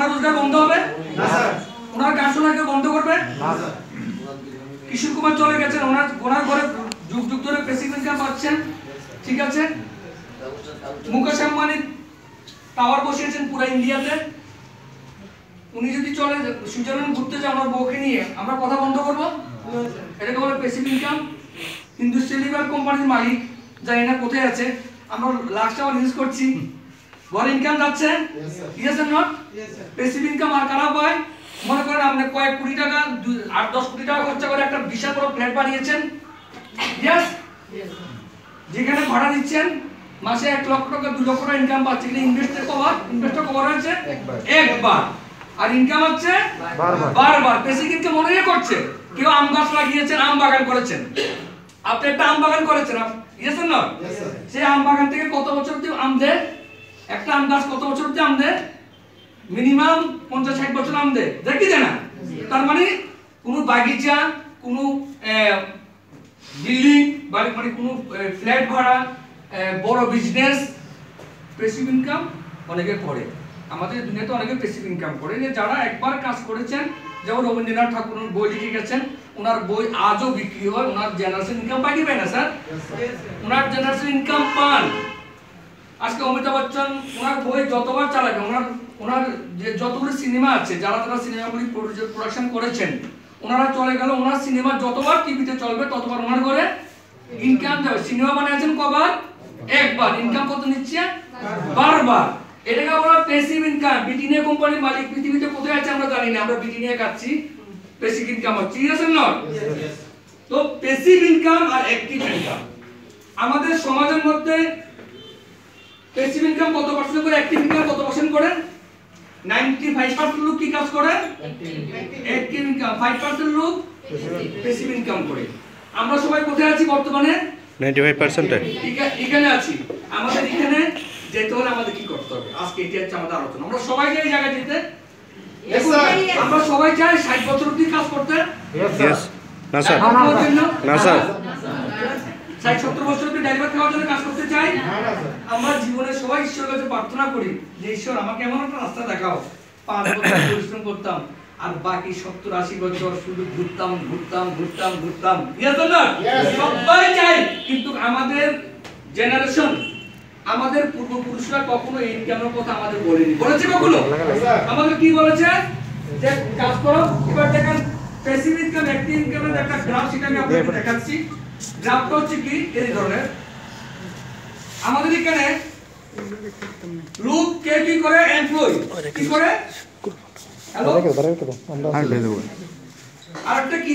ওনার রোজগার বন্ধ হবে না স্যার, ওনার গান শোনা কেউ বন্ধ করবে না স্যার। কিশোর কুমার চলে গেছেন, ওনার ঘরে যুগ যুগ ধরে বেসিক ইনকাম পাচ্ছেন, ঠিক আছে। মুকেশ আম্বানি টাওয়ার বসিয়েছেন পুরো ইন্ডিয়াতে, উনি যদি চলে সুইজারল্যান্ড ঘুরতে যায় ওনার বউকে নিয়ে, আমরা কথা বন্ধ করবো? এটাকে বলে প্যাসিভ ইনকাম। হিন্দুস্তান লিভার কোম্পানির মালিক জানি না কোথায় আছে, আমরা লাস্ট আওয়ার ইউজ করছি, ঘর ইনকাম যাচ্ছে, yes and not? Passive income আর কারা পায়? মনে করেন আপনি কয়েক কোটি টাকা 8-10 কোটি টাকা খরচা করে একটা বিশাল বড় ফ্ল্যাট বানিয়েছেন, ইয়েস, যেখানে ভাড়া দিচ্ছেন মাসে 1 লক্ষ টাকা 2 লক্ষ টাকা ইনকাম পাচ্ছেন, ইনভেস্টর কভার হয়েছে একবার, আর ইনকাম হচ্ছে বারবার। বেসিক ইনকাম মনে করছে, কেউ আম গাছ লাগিয়েছেন, আম বাগান করেছেন, আপনি একটা আম বাগান করেছেন, ইয়েস এন্ড নট? সেই আম বাগান থেকে কত বছর অবধি আম দেয়? একটা আম গাছ কত বছর অবধি আম দেয়? মিনিমাম 50-60 বছর আম দেয়, দেখি দেয় না? তার মানে কোনো বাগিচা, কোনো বিল্ডিং মানে কোনো ফ্ল্যাট ভাড়া, বড় বিজনেস, প্যাসিভ ইনকাম অনেকে করে। আমাদের দুনিয়াতে অনেকে প্যাসিভ ইনকাম করে, যে যারা একবার কাজ করেছেন, যেমন রবীন্দ্রনাথ ঠাকুর বই লিখে গেছেন, ওনার বই আজও বিক্রি হয়, ওনার জেনারেশন ইনকাম পাই কি পায় না স্যার? ওনার জেনারেশন ইনকাম পান। আজকে অমিতাভ বচ্চন ওনার বই যতবার চালাবে, ওনার যে যতগুলো সিনেমা আছে, যারা সিনেমাগুলি প্রোডাকশন করেছেন, ওনারা চলে গেল, ওনার সিনেমা যতবার টিভিতে চলবে ততবার ওনার করে ইনকাম যাবে। সিনেমা বানিয়েছেন কবার? একবার, ইনকাম কত নিচ্ছে? বারবার। এটাকে বলা প্যাসিভ ইনকাম। ব্রিটানিয়া কোম্পানির মালিক পৃথিবীতে কোথায় আছে আমরা জানি না, আমরা ব্রিটানিয়া খাচ্ছি, প্যাসিভ ইনকাম হচ্ছে, ইয়েস এন্ড নট? তো প্যাসিভ ইনকাম আর অ্যাক্টিভ ইনকাম আমাদের সমাজের মধ্যে প্যাসিভ ইনকাম কত পার্সেন্ট করে, অ্যাক্টিভ ইনকাম কত পার্সেন্ট করে? 95% লোক কি কাজ করে? Active income. 5% লোক প্যাসিভ ইনকাম করে। আমরা সবাই কোথায় আছি বর্তমানে? 95% এখানে আছি। আমাদের এখানে যেতে হলে আমাদের কি করতে হবে? আজকে এটা হচ্ছে আমাদের আলোচনা। আমরা সবাই এই জায়গায় যেতে, আমরা সবাই চাই 60 বছর অবধি কাজ করতে। না স্যার, না স্যার, 60-70 বছর অবধি ড্রাইভার খাওয়ার জন্য কাজ করতে চাই। আমরা জীবনে সবাই ঈশ্বরের কাছে প্রার্থনা করি যে ঈশ্বর আমাকে এমন একটা রাস্তা দেখাও, 5 বছর পরিশ্রম করতাম আর বাকি 70-80 বছর শুধু ঘুরতাম। সবাই চাই, কিন্তু আমাদের জেনারেশন, আমাদের পূর্বপুরুষরা কখনো এই ইনকামের কথা আমাদের বলেনি। বলেছে কখনো? আমাদের কি বলেছে? যে কাজ করো। এবার দেখেন প্যাসিভ ইনকাম, অ্যাক্টিভ ইনকামের একটা গ্রাফ, সেটা আমি আপনাদের দেখাচ্ছি। গ্রাফটা হচ্ছে কি এই ধরনের। আমাদের এখানে লোক কে কি করে? এমপ্লয়ি কি করে? হ্যালো, আরেকটা কি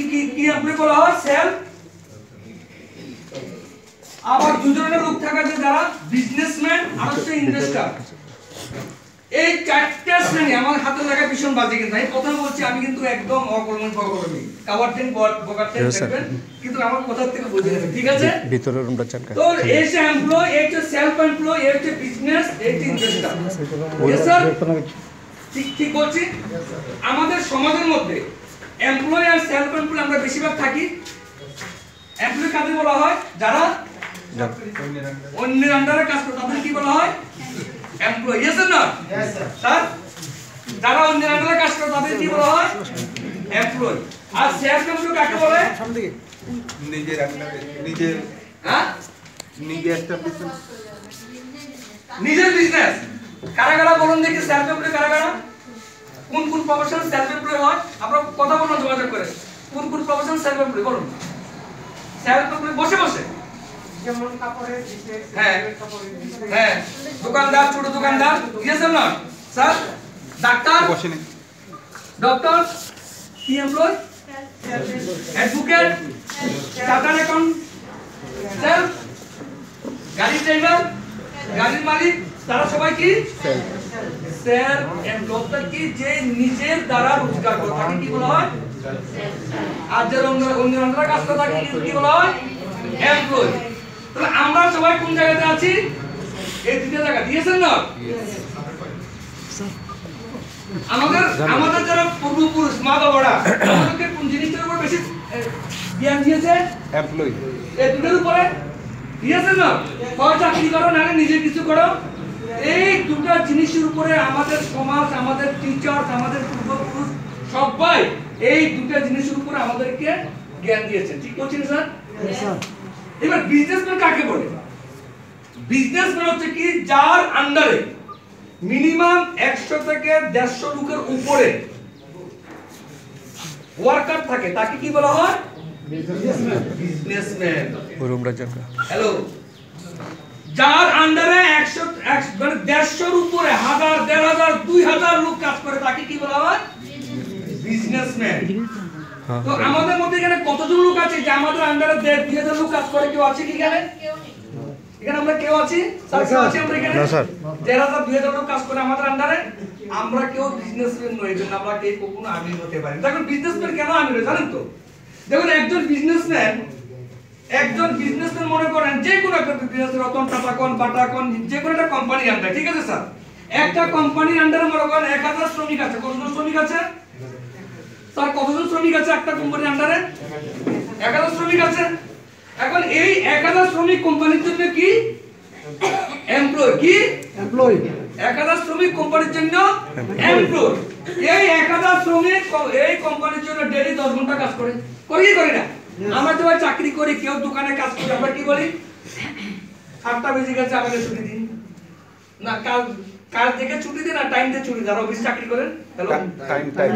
এমপ্লয়ি বলা হয়? সেলফ। আবার দুজনের লোক থাকা যে যারা বিজনেসম্যান আর হচ্ছে ইনভেস্টর। এই চারটি শ্রেণী আমার হাতে লাগা ভীষণ বাজে, কিন্তু আমি প্রথমে বলছি আমি কিন্তু একদম অকর্মী কাভারটেন বগারটেন দেখবেন, কিন্তু আমার কথা থেকে বুঝে নেবেন, ঠিক আছে? ভিতরে রুমটা চান তো এই যে এমপ্লয়ি, এই যে সেলফ এমপ্লয়ি, এই যে বিজনেস, এই যে ইনভেস্টর। ইয়েস স্যার, ঠিক বলছি? আমাদের সমাজের মধ্যে এমপ্লয়ি আর সেলফ এমপ্লয়ি আমরা বেশিরভাগ থাকি। এমপ্লয়ি কাকে বলা হয়? যারা অন্যের আন্ডারে কাজ করে, তাদের কি বলা হয়? এমপ্লয়ি। ইয়েস না স্যার? যারা অন্যের আন্ডারে কাজ করে তাদের কি বলা হয়? এমপ্লয়ি। আর সেলফ এমপ্লয়ি কাকে বলে? নিজের আন্ডারে, নিজের বিজনেস। কারা বলুন দেখি সেলফ এমপ্লয়ি কারা? কোন প্রফেশন সেলফ এমপ্লয়ি হয়? আপনারা কথা বলুন যোগাযোগ করে। কোন প্রফেশন সেলফ এমপ্লয়ি বলুন? সেলফ এমপ্লয়ি বসে যেমন কাপড়ের বিজনেস, হ্যাঁ, দোকানদার, ছোট দোকানদার, ইয়েস না স্যার? ডাক্তার, ডক্টর কি employee? Advocate, chartered account, self. গাড়ি ড্রাইভার, গাড়ির মালিক, তারা সবাই কি? Self employee. কি যে নিজের দ্বারা রোজগার করে তাকে কি বলা হয়? আর যে অন্যের দ্বারা কাজ করে তাকে কি বলা হয়? এমপ্লয়ি। তাহলে আমরা সবাই কোন জায়গাতে আছি? এই দুটো জায়গা দিয়েছেন না? আমাদের যারা পূর্বপুরুষ, মা বাবারা আমাদেরকে কোন জিনিসটার উপর বেশি জ্ঞান দিয়েছে? এমপ্লয়ি। এই দুটোর উপরে দিয়েছেন না? হয় চাকরি করো, নাহলে নিজে কিছু করো, এই দুটো জিনিসের উপরে আমাদের সমাজ, আমাদের টিচার্স, আমাদের পূর্বপুরুষ সবাই এই দুটো জিনিসের উপরে আমাদেরকে জ্ঞান দিয়েছেন। ঠিক বলছেন স্যার? এবার বিজনেসম্যান কাকে বলে? বিজনেসম্যান হচ্ছে কি যার আন্ডারে মিনিমাম 100 থেকে 150 লোকের উপরে ওয়ার্কার থাকে, তাকে কি বলা হয়? বিজনেসম্যান। হ্যালো, যার আন্ডারে 100-150 উপরে 1000, 1500, 2000 লোক কাজ করে, তাকে কি বলা হয়? বিজনেসম্যান। তো আমাদের মধ্যে এখানে কতজন লোক আছে যে আমাদের আন্ডারে 2000 লোক কাজ করে? কেউ আছে কি এখানে? এখানে আমরা কেউ আছি? স্যার কেউ আছে আমরা এখানে? না স্যার। 1000-2000 লোক কাজ করে আমাদের আন্ডারে। আমরা কেউ বিজনেসম্যান নই, এজন্য আমরা কেউ কখনো আমির হতে পারি না। দেখুন বিজনেসম্যান কেন আমির হয় জানেন তো? দেখুন একজন বিজনেসম্যান মনে করেন যে কোনো একটা বিজনেস, রতন টাটা কোন, বাটা কোন, যে কোনো একটা কোম্পানির আন্ডারে, ঠিক আছে স্যার? একটা কোম্পানির আন্ডারে মনে করেন 1000 শ্রমিক আছে। কতজন শ্রমিক আছে স্যার? কতজন শ্রমিক আছে একটা কোম্পানির আন্ডারে? 1000 শ্রমিক আছে। এখন এই 1000 শ্রমিক কোম্পানির জন্য কি এমপ্লয়? কি এমপ্লয়? 1000 শ্রমিক কোম্পানির জন্য এমপ্লয়। এই 1000 শ্রমিক এই কোম্পানির জন্য ডেইলি 10 ঘন্টা কাজ করে। করি কি করি না? আমরা তো ভাই চাকরি করি, কেউ দোকানে কাজ করি, আমরা কি বলি? 7টা বেজে গেছে, আমাকে ছুটি দিন না। কাল থেকে ছুটি দিন, আর টাইম দিয়ে ছুটি দেন। অফিস চাকরি করেন, হ্যালো টাইম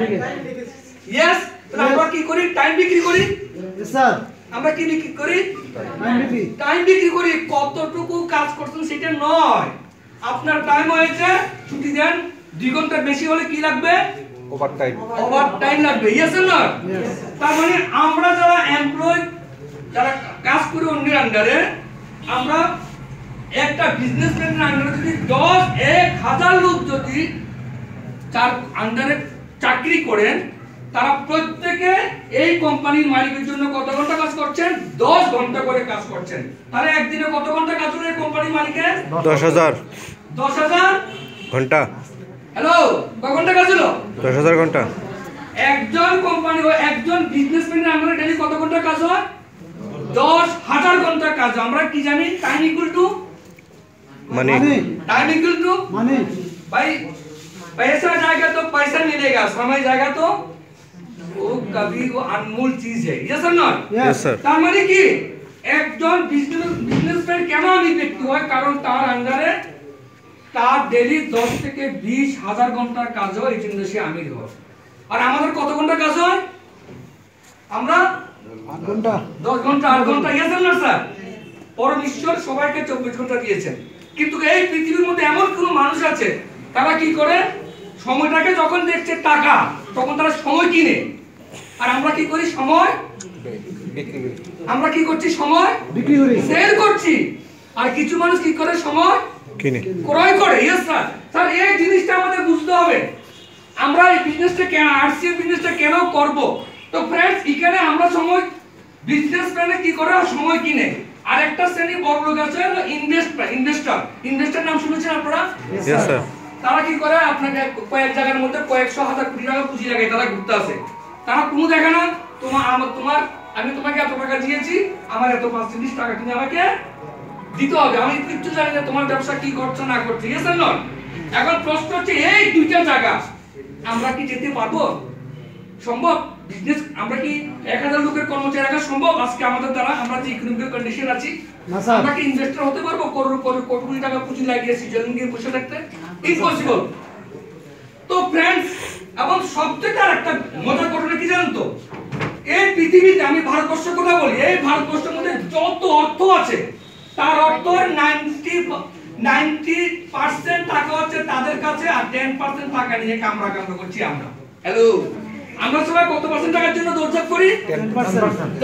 ইয়েস। তাহলে আমরা কি করি? টাইম বিক্রি করি স্যার। আমরা কি বিক্রি করি? টাইম বিক্রি করি। কতটুকু কাজ করছেন সেটা নয়, আপনার টাইম হয়েছে, ছুটি দেন। 2 ঘন্টা বেশি হলে কি লাগবে? ওভার টাইম লাগবে। ইয়েস এর নট? তার মানে আমরা যারা এমপ্লয়, যারা কাজ করি অন্যের আন্ডারে, আমরা একটা বিজনেসম্যানের আন্ডারে যদি 10,000 লোক যদি তার আন্ডারে চাকরি করেন, তারা প্রত্যেকে এই কোম্পানির মালিকের জন্য কত ঘন্টা কাজ করছেন? 10 ঘন্টা করে কাজ করছেন। তাহলে একদিনে কত ঘন্টা কাজ হলো এই কোম্পানির মালিকের? 10,000 ঘন্টা। হ্যালো, কত ঘন্টা কাজ হলো? 10,000 ঘন্টা। একজন কোম্পানি ও একজন বিজনেসম্যানের আন্ডারে ডেইলি কত ঘন্টা কাজ হয়? 10,000 ঘন্টা কাজ। আমরা কি জানি? Time equal to money. Time equal to money. भाई पैसा जाएगा तो पैसा मिलेगा, समय जाएगा तो वो कभी वो अनमोल चीज है। यस और नॉट? Yes sir. তার মানে কি একজন বিজনেসম্যান কেন আমি ব্যক্তি হয়? কারণ তার আন্ডারে তার ডেইলি 10 থেকে 20,000 ঘন্টার কাজ হয়, এই জন্য সে আমির হয়। আর আমাদের কত ঘন্টা কাজ হয়? আমরা 8 ঘন্টা। 10 ঘন্টা, 8 ঘন্টা। यस और नॉट স্যার? পরমেশ্বর সবাইকে 24 ঘন্টা দিয়েছেন, কিন্তু এই পৃথিবীর মধ্যে এমন কোন মানুষ আছে তারা কি করে? সময়টাকে যখন দেখছে টাকা, তখন তারা সময় কিনে। আর আমরা কি করি? সময় আমরা কি করছি? সময় বিক্রি করি, সেল করছি। আর কিছু মানুষ কি করে? সময় কিনে ক্রয় করে। Yes sir. স্যার এই জিনিসটা আমাদের বুঝতে হবে। আমরা এই বিজনেসটা কেন, আরসিএফ বিজনেসটা কেন করব? তো फ्रेंड्स, এখানে আমরা সময়, বিজনেসম্যানে কি করে? সময় কিনে। আরেকটা শ্রেণী বড় লোক আছে, ইনভেস্টর নাম শুনেছেন আপনারা? Yes sir. তারা কি করে? আপনাকে কয়েক জায়গার মধ্যে কয়েকশো হাজার কোটি টাকা পুঁজি লাগায় তারা ঘুরতে আসে। তারা কোনো দেখে না আমি তোমাকে এত টাকা দিয়েছি, আমার এত পার্সেন্টেজ টাকা তুমি আমাকে দিতে হবে। আমি কিচ্ছু জানি না তোমার ব্যবসা কি করছো না করছো। Yes are not? এখন প্রশ্ন হচ্ছে এই দুইটা জায়গা আমরা কি যেতে পারবো? সম্ভব? বিজনেস আমরা কি 1000 লোকের কর্মচারী রাখা সম্ভব আজকে আমাদের দ্বারা? আমরা যে ইকোনমিক কন্ডিশন আছি, আমরা কি ইনভেস্টর হতে পারবো? কোটি টাকা পুঁজি লাগিয়ে সুইজারল্যান্ড গিয়ে বসে থাকতে? ইম্পসিবল। তো फ्रेंड्स, এবং সবথেকে আরেকটা মজার ঘটনা কি জানেন তো? এই পৃথিবীতে, আমি ভারতবর্ষের কথা বলি, এই ভারতবর্ষের মধ্যে যত অর্থ আছে তার অর্থের 90% টাকা হচ্ছে তাদের কাছে, আর 10% টাকা নিয়ে কামড়া করছি আমরা। হ্যালো, আমরা সবাই কত পার্সেন্ট টাকার জন্য দৌড়ঝাঁপ করি?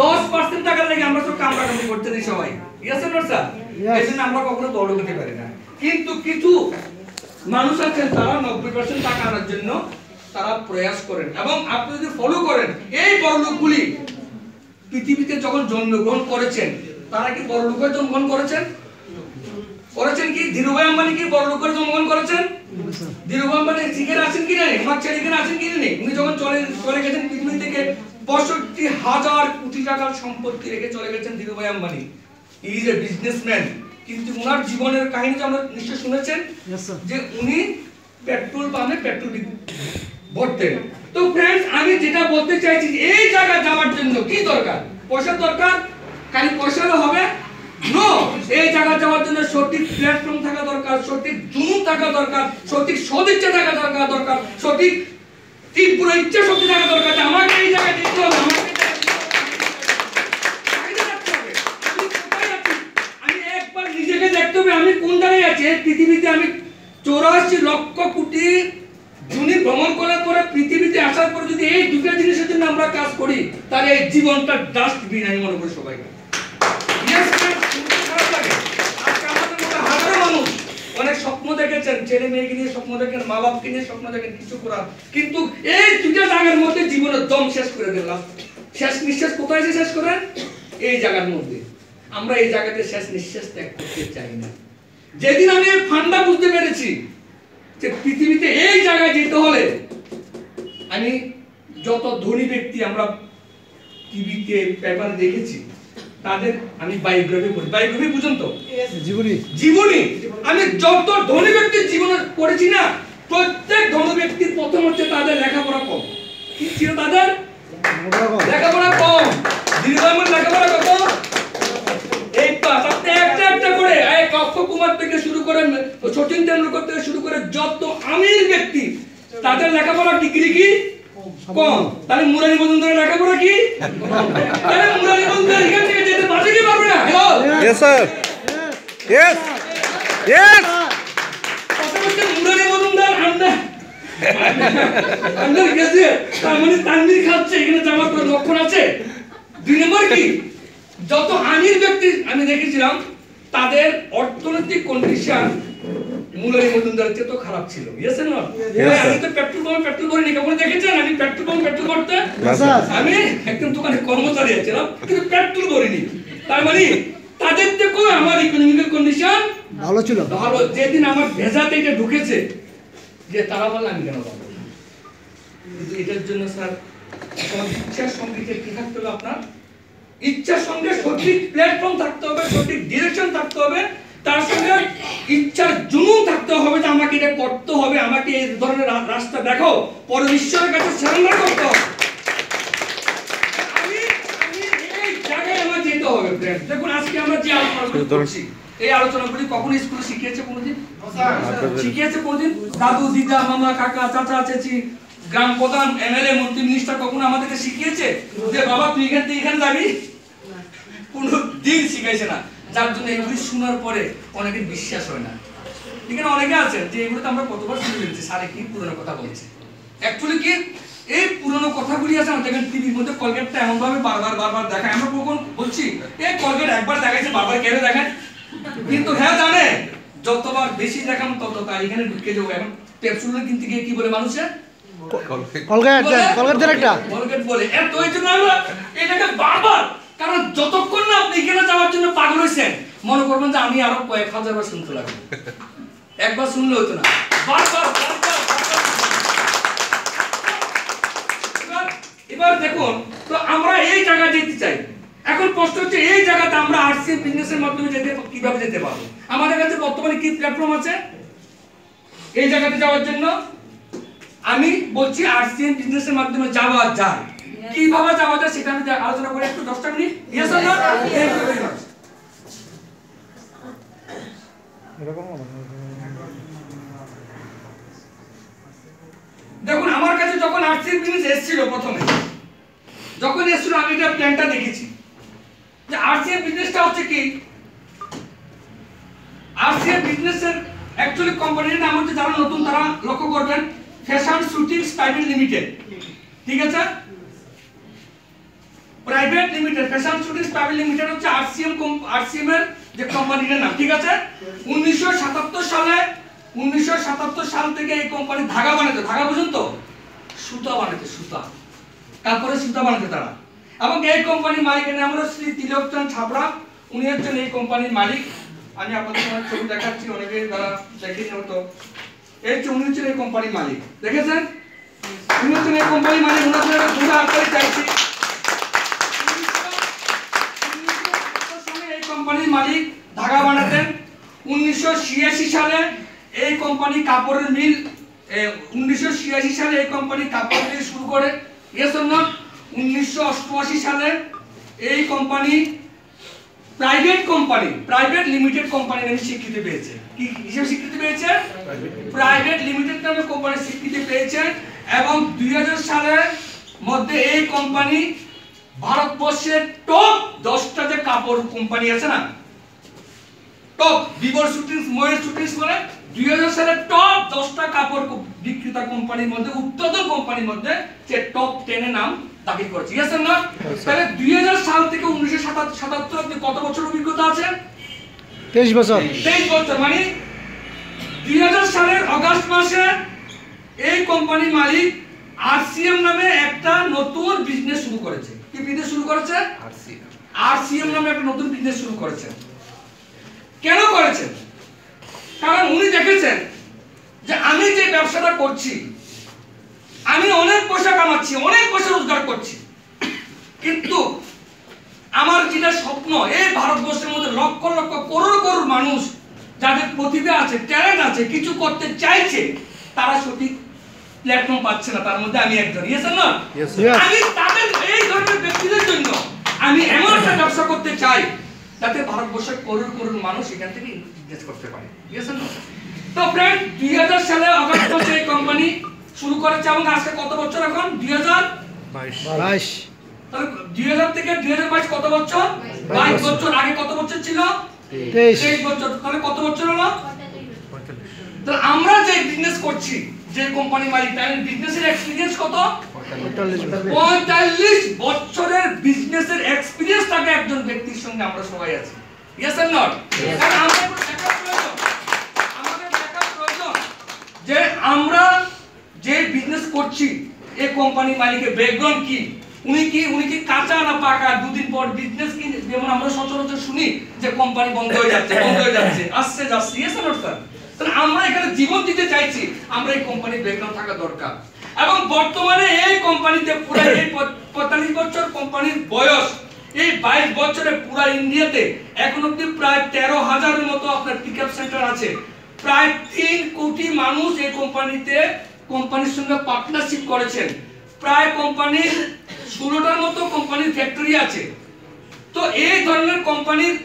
10% টাকার লাগে আমরা সব কামড়াকামড়ি করতে দিই সবাই। Yes or not sir? এজন্য আমরা কখনো বড় হতে পারি না। কিন্তু কিছু মানুষ আছেন তারা 90% টাকা আনার জন্য তারা প্রয়াস করেন। এবং আপনি যদি ফলো করেন, এই বড় লোকগুলি পৃথিবীতে যখন জন্মগ্রহণ করেছেন, তারা কি বড় লোকের জন্মগ্রহণ করেছেন? কি ধীরুভাই আম্বানি কি বড় লোকের জন্মগ্রহণ করেছেন? ধীরুভাই আম্বানি শিখে আছেন কি না? আমার ছেলে এখানে আছেন কি নেই? উনি যখন চলে গেছেন পৃথিবী থেকে, 65,000 কোটি টাকার সম্পত্তি রেখে চলে গেছেন Dhirubhai Ambani. He is a businessman. কিন্তু ওনার জীবনের কাহিনী আমরা নিশ্চয় শুনেছেন Yes, sir. যে উনি পেট্রোল পাম্পে পেট্রোল ভরতেন। তো ফ্রেন্ডস, আমি যেটা বলতে চাইছি যে এই জায়গা যাওয়ার জন্য কি দরকার? পয়সা দরকার? খালি পয়সা হবে নো। এই জায়গা যাওয়ার জন্য সঠিক প্ল্যাটফর্ম থাকা দরকার, সঠিক জুনুন থাকা দরকার, সঠিক সদিচ্ছা থাকা দরকার, সঠিক তীব্র ইচ্ছা শক্তি থাকা দরকার। আমাকে এই জায়গায় যেতে হবে, আমাকে আমি একবার নিজেকে দেখতে হবে আমি কোন জায়গায় আছি এই পৃথিবীতে। আমি 84 লক্ষ কোটি জুনি ভ্রমণ করার পরে পৃথিবীতে আসার পরে যদি এই দুটো জিনিসের জন্য আমরা কাজ করি তাহলে এই জীবনটা ডাস্টবিন আমি মনে করি সবাইকে। খারাপ লাগে। আজকে আমাদের মতো হাজারো মানুষ অনেক স্বপ্ন দেখেছেন, ছেলে মেয়েকে নিয়ে স্বপ্ন দেখেন, মা বাপকে নিয়ে স্বপ্ন দেখেন কিছু করার, কিন্তু এই দুটো জায়গার মধ্যে জীবনের দম শেষ করে দিলাম। শেষ নিঃশ্বাস কোথায় এসে শেষ করেন? এই জায়গার মধ্যে। আমরা এই জায়গাতে শেষ নিঃশ্বাস ত্যাগ করতে চাই না। যেদিন আমি এই ফান্ডা বুঝতে পেরেছি যে পৃথিবীতে এই জায়গায় যেতে হলে আমি যত ধনী ব্যক্তি আমরা টিভিতে পেপারে দেখেছি তাদের আমি বায়োগ্রাফি পড়ি। বায়োগ্রাফি বুঝুন তো? জীবনী। আমি যত ধনী ব্যক্তির জীবন পড়েছি না, প্রত্যেক ধনী ব্যক্তির প্রথম হচ্ছে তাদের লেখাপড়া কম। কি ছিল তাদের? লেখাপড়া কম। দীর্ঘমের লেখাপড়া কত? 8 পাস। আপনি একটা করে এক অক্ষয় কুমার থেকে শুরু করে সচিন তেন্ডুলকর থেকে শুরু করে যত আমির ব্যক্তি তাদের লেখাপড়া ডিগ্রি কি কম। তাহলে মুরারি মজুমদারের লেখাপড়া কি? তাহলে মুরারি মজুমদার এখান থেকে যেতে পারবে কি পারবে না? Hello, Yes, sir. Yes. Yes. কথা বলতে মুরারি মজুমদার আন্ডার গ্রাজুয়েট, তার মানে তানভীর খাচ্ছে, এখানে যাওয়ার কোনো লক্ষণ আছে? 2 নম্বর কি, যত আমির ব্যক্তি আমি দেখেছিলাম তাদের অর্থনৈতিক কন্ডিশন মুরারি মজুমদারের চেয়ে তো খারাপ ছিল। Yes and not? আমি তো পেট্রোল ভরিনি। কখনো দেখেছেন আমি পেট্রোল করতে? আমি একদম দোকানে কর্মচারী ছিলাম কিন্তু পেট্রোল ভরিনি। তার মানে তাদের থেকেও আমার ইকোনমিক্যাল কন্ডিশন ভালো ছিল। ভালো। যেদিন আমার ভেজাতে এটা ঢুকেছে যে তারা বলল আমি কেন পাবো, কিন্তু এটার জন্য স্যার ইচ্ছার সঙ্গে কি থাকতে হবে? আপনার ইচ্ছার সঙ্গে সঠিক প্ল্যাটফর্ম থাকতে হবে, সঠিক ডিরেকশন থাকতে হবে, তার সঙ্গে ইচ্ছার জুনুন থাকতে হবে যে আমাকে এটা করতে হবে, আমাকে এই ধরনের রাস্তা দেখো, পরে ঈশ্বরের কাছে সারেন্ডার করতে হবে। আমি এই জায়গায় আমার যেতে হবে ফ্রেন্ড। দেখুন আজকে আমরা যে আলোচনা করছি এই আলোচনাগুলি কখন স্কুলে শিখিয়েছে কোনোদিন? শিখিয়েছে কোনোদিন? দাদু দিদা মামা কাকা চাচা চাচি গ্রাম প্রধান এমএলএ মন্ত্রী মিনিস্টার কখনো আমাদেরকে শিখিয়েছে যে বাবা তুই এখান থেকে এখানে যাবি? কোনো দিন শিখাইছে না। যার জন্য এগুলি শোনার পরে অনেকের বিশ্বাস হয় না। এখানে অনেকে আছে যে এগুলো তো আমরা কতবার শুনে ফেলছি, সারে কি পুরনো কথা বলছে। অ্যাকচুয়ালি কি এই পুরনো কথাগুলি আছে আমাদের টিভির মধ্যে কলগেটটা এমন ভাবে বারবার দেখায়। আমরা কখন বলছি এই কলগেট একবার দেখাইছে বারবার কেন দেখায়, কিন্তু হ্যাঁ জানে যতবার বেশি দেখাম তত তার এখানে ঢুকে যাবো। এখন পেপসুল কিনতে গিয়ে কি বলে মানুষে? কলগেট বলে। এত এই জন্য আমরা এটাকে বারবার, কারণ যতক্ষণ না আপনি এখানে যাওয়ার জন্য পাগল হয়েছেন মনে করবেন যে আমি আরো কয়েক হাজার বার শুনতে লাগবে। একবার শুনলে হতো না, বারবার। এবার দেখুন তো আমরা এই জায়গায় যেতে চাই। এখন প্রশ্ন হচ্ছে এই জায়গাতে আমরা আরসিএম বিজনেসের মাধ্যমে কিভাবে যেতে পারবো? আমাদের কাছে বর্তমানে কি প্ল্যাটফর্ম আছে এই জায়গাতে যাওয়ার জন্য? আমি বলছি আরসিএম বিজনেসের মাধ্যমে যাওয়া যায়। কিভাবে যাওয়া যায় সেটা আমি আলোচনা করি একটু 10টা মিনিট। Yes or no? দেখুন আমার কাছে যখন আরসিএম বিজনেস এসেছিল প্রথমে, যখন এসেছিল আমি এটা প্ল্যানটা দেখেছি যে আরসিএম বিজনেসটা হচ্ছে কি, আরসিএম বিজনেসের অ্যাকচুয়ালি কোম্পানির নাম হচ্ছে, যারা নতুন তারা লক্ষ্য করবেন, ফ্যাশন শুটিংস প্রাইভেট লিমিটেড। ঠিক আছে, private limited, fashion shootings private limited হচ্ছে আরসিএম এর যে কোম্পানিটার নাম। ঠিক আছে, 1977 সাল থেকে এই কোম্পানি ধাগা বানাতে, ধাগা বুঝুন তো, সুতা বানাতে, সুতা, কাপড়ের সুতা বানাতে তারা। এবং এই কোম্পানির মালিকের নাম হলো শ্রী তিলকচন্দ ছাবড়া। উনি হচ্ছেন এই কোম্পানির মালিক। আমি আপনাদের সামনে ছবি দেখাচ্ছি, অনেকে তারা দেখেনি হয়তো। উনি হচ্ছেন এই কোম্পানির মালিক, দেখেছেন? উনি হচ্ছেন এই কোম্পানির মালিক। ওনার দুটো হাত করে চাইছি। কোম্পানির মালিক ধাগা বানাতেন। 1986 সালে এই কোম্পানি কাপড়ের মিল 1986 সালে এই কোম্পানি কাপড়ের মিল শুরু করে। Yes or not? 1988 সালে এই কোম্পানি প্রাইভেট লিমিটেড কোম্পানি নামে স্বীকৃতি পেয়েছে। কি হিসেবে স্বীকৃতি পেয়েছে? প্রাইভেট লিমিটেড নামে কোম্পানি স্বীকৃতি পেয়েছে। এবং 2000 সালের মধ্যে এই কোম্পানি ভারতবর্ষের টপ 10টা যে কাপড় কোম্পানি আছে না, টপ বিবর শুটিংস, ময়ের শুটিংস বলে 2000 সালের টপ 10টা কাপড় বিক্রেতা কোম্পানির মধ্যে, উত্তরোত্তর কোম্পানির মধ্যে যে টপ 10 এর নাম দাখিল করেছে। Yes or not? তাহলে 2000 সাল থেকে 1977 অবধি কত বছর অভিজ্ঞতা আছে? 23 বছর। 23 বছর। মানে 2000 সালের অগাস্ট মাসে এই কোম্পানির মালিক আরসিএম নামে একটা নতুন বিজনেস শুরু করেছে। কি বিজনেস শুরু করেছে? আরসিএম নামে একটা নতুন বিজনেস শুরু করেছে। কেন করেছেন? কারণ উনি দেখেছেন যে আমি যে ব্যবসাটা করছি, আমি অনেক পয়সা কামাচ্ছি, অনেক পয়সা রোজগার করছি, কিন্তু আমার যেটা স্বপ্ন, এই ভারতবর্ষের মধ্যে লক্ষ লক্ষ করোড় করোড় মানুষ যাদের প্রতিভা আছে, ট্যালেন্ট আছে, কিছু করতে চাইছে, তারা সঠিক প্ল্যাটফর্ম পাচ্ছে না। তার মধ্যে আমি একজন। ইয়েস না? আমি তাদের এই ধরনের ব্যক্তিদের জন্য আমি এমন একটা ব্যবসা করতে চাই যাতে ভারতবর্ষের করোড় করোড় মানুষ এখান থেকে ইনভেস্ট করতে পারে। ইয়েস না? তো ফ্রেন্ড, 2000 সালে অগাস্ট মাসে এই কোম্পানি শুরু করেছে এবং আজকে কত বছর এখন? 2022। তাহলে 2000 থেকে 2022 কত বছর? 22 বছর। আগে কত বছর ছিল? 23 বছর। তাহলে কত বছর হলো? 45। তাহলে আমরা যে বিজনেস করছি, যে কোম্পানি মালিক, তার বিজনেসের এক্সপেরিয়েন্স কত? 45 বছরের বিজনেসের এক্সপেরিয়েন্স থাকে একজন ব্যক্তির সঙ্গে আমরা সবাই আছি। Yes or not? কারণ আমাদের ব্যাকআপ প্রয়োজন যে আমরা যে বিজনেস করছি এই কোম্পানি মালিকের ব্যাকগ্রাউন্ড কি, উনি কি কাঁচা না পাকা, দুদিন পর বিজনেস কি, যেমন আমরা সচরাচর শুনি যে কোম্পানি বন্ধ হয়ে যাচ্ছে আসছে যাচ্ছে। Yes or not sir? তাহলে আমরা এখানে জীবন দিতে চাইছি, আমরা এই কোম্পানির ব্যাকগ্রাউন্ড থাকা দরকার। এবং বর্তমানে এই কোম্পানিতে পুরো এই 45 বছর কোম্পানির বয়স, এই 22 বছরে পুরো ইন্ডিয়াতে এখন অবধি প্রায় 13,000-এর মতো আপনার পিকআপ সেন্টার আছে। প্রায় 3 কোটি মানুষ এই কোম্পানির সঙ্গে পার্টনারশিপ করেছেন। প্রায় কোম্পানির 16টার মতো কোম্পানির ফ্যাক্টরি আছে। তো এই ধরনের কোম্পানির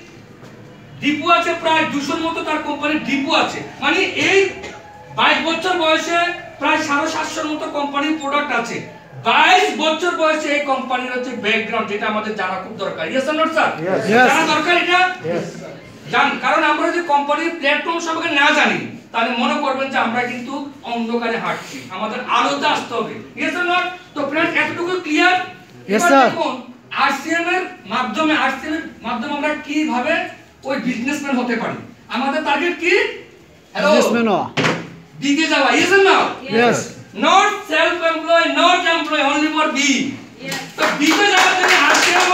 ডিপো আছে প্রায় 200-র মতো, তার কোম্পানির ডিপো আছে। মানে এই 22 বছর বয়সে প্রায় 750-র মতো কোম্পানির প্রোডাক্ট আছে। 22 বছর বয়সে এই কোম্পানির হচ্ছে ব্যাকগ্রাউন্ড, যেটা আমাদের জানা খুব দরকার। Yes or not sir? জানা দরকার এটা। জান, কারণ আমরা যদি কোম্পানির প্ল্যাটফর্ম সম্পর্কে না জানি তাহলে মনে করবেন যে আমরা কিন্তু অন্ধকারে হাঁটছি, আমাদের আলোতে আসতে হবে। Yes or not? তো ফ্রেন্ডস, এতটুকু ক্লিয়ার? Yes sir. দেখুন আরসিএম এর মাধ্যমে আমরা কিভাবে ওই বিজনেসম্যান হতে পারি। আমাদের টার্গেট কি? হ্যালো, বিজনেসম্যান দিকে যাওয়া। Yes or not? Yes. Not self employ, not employ, only for B. তো দিকে যাওয়ার জন্য আরসিএম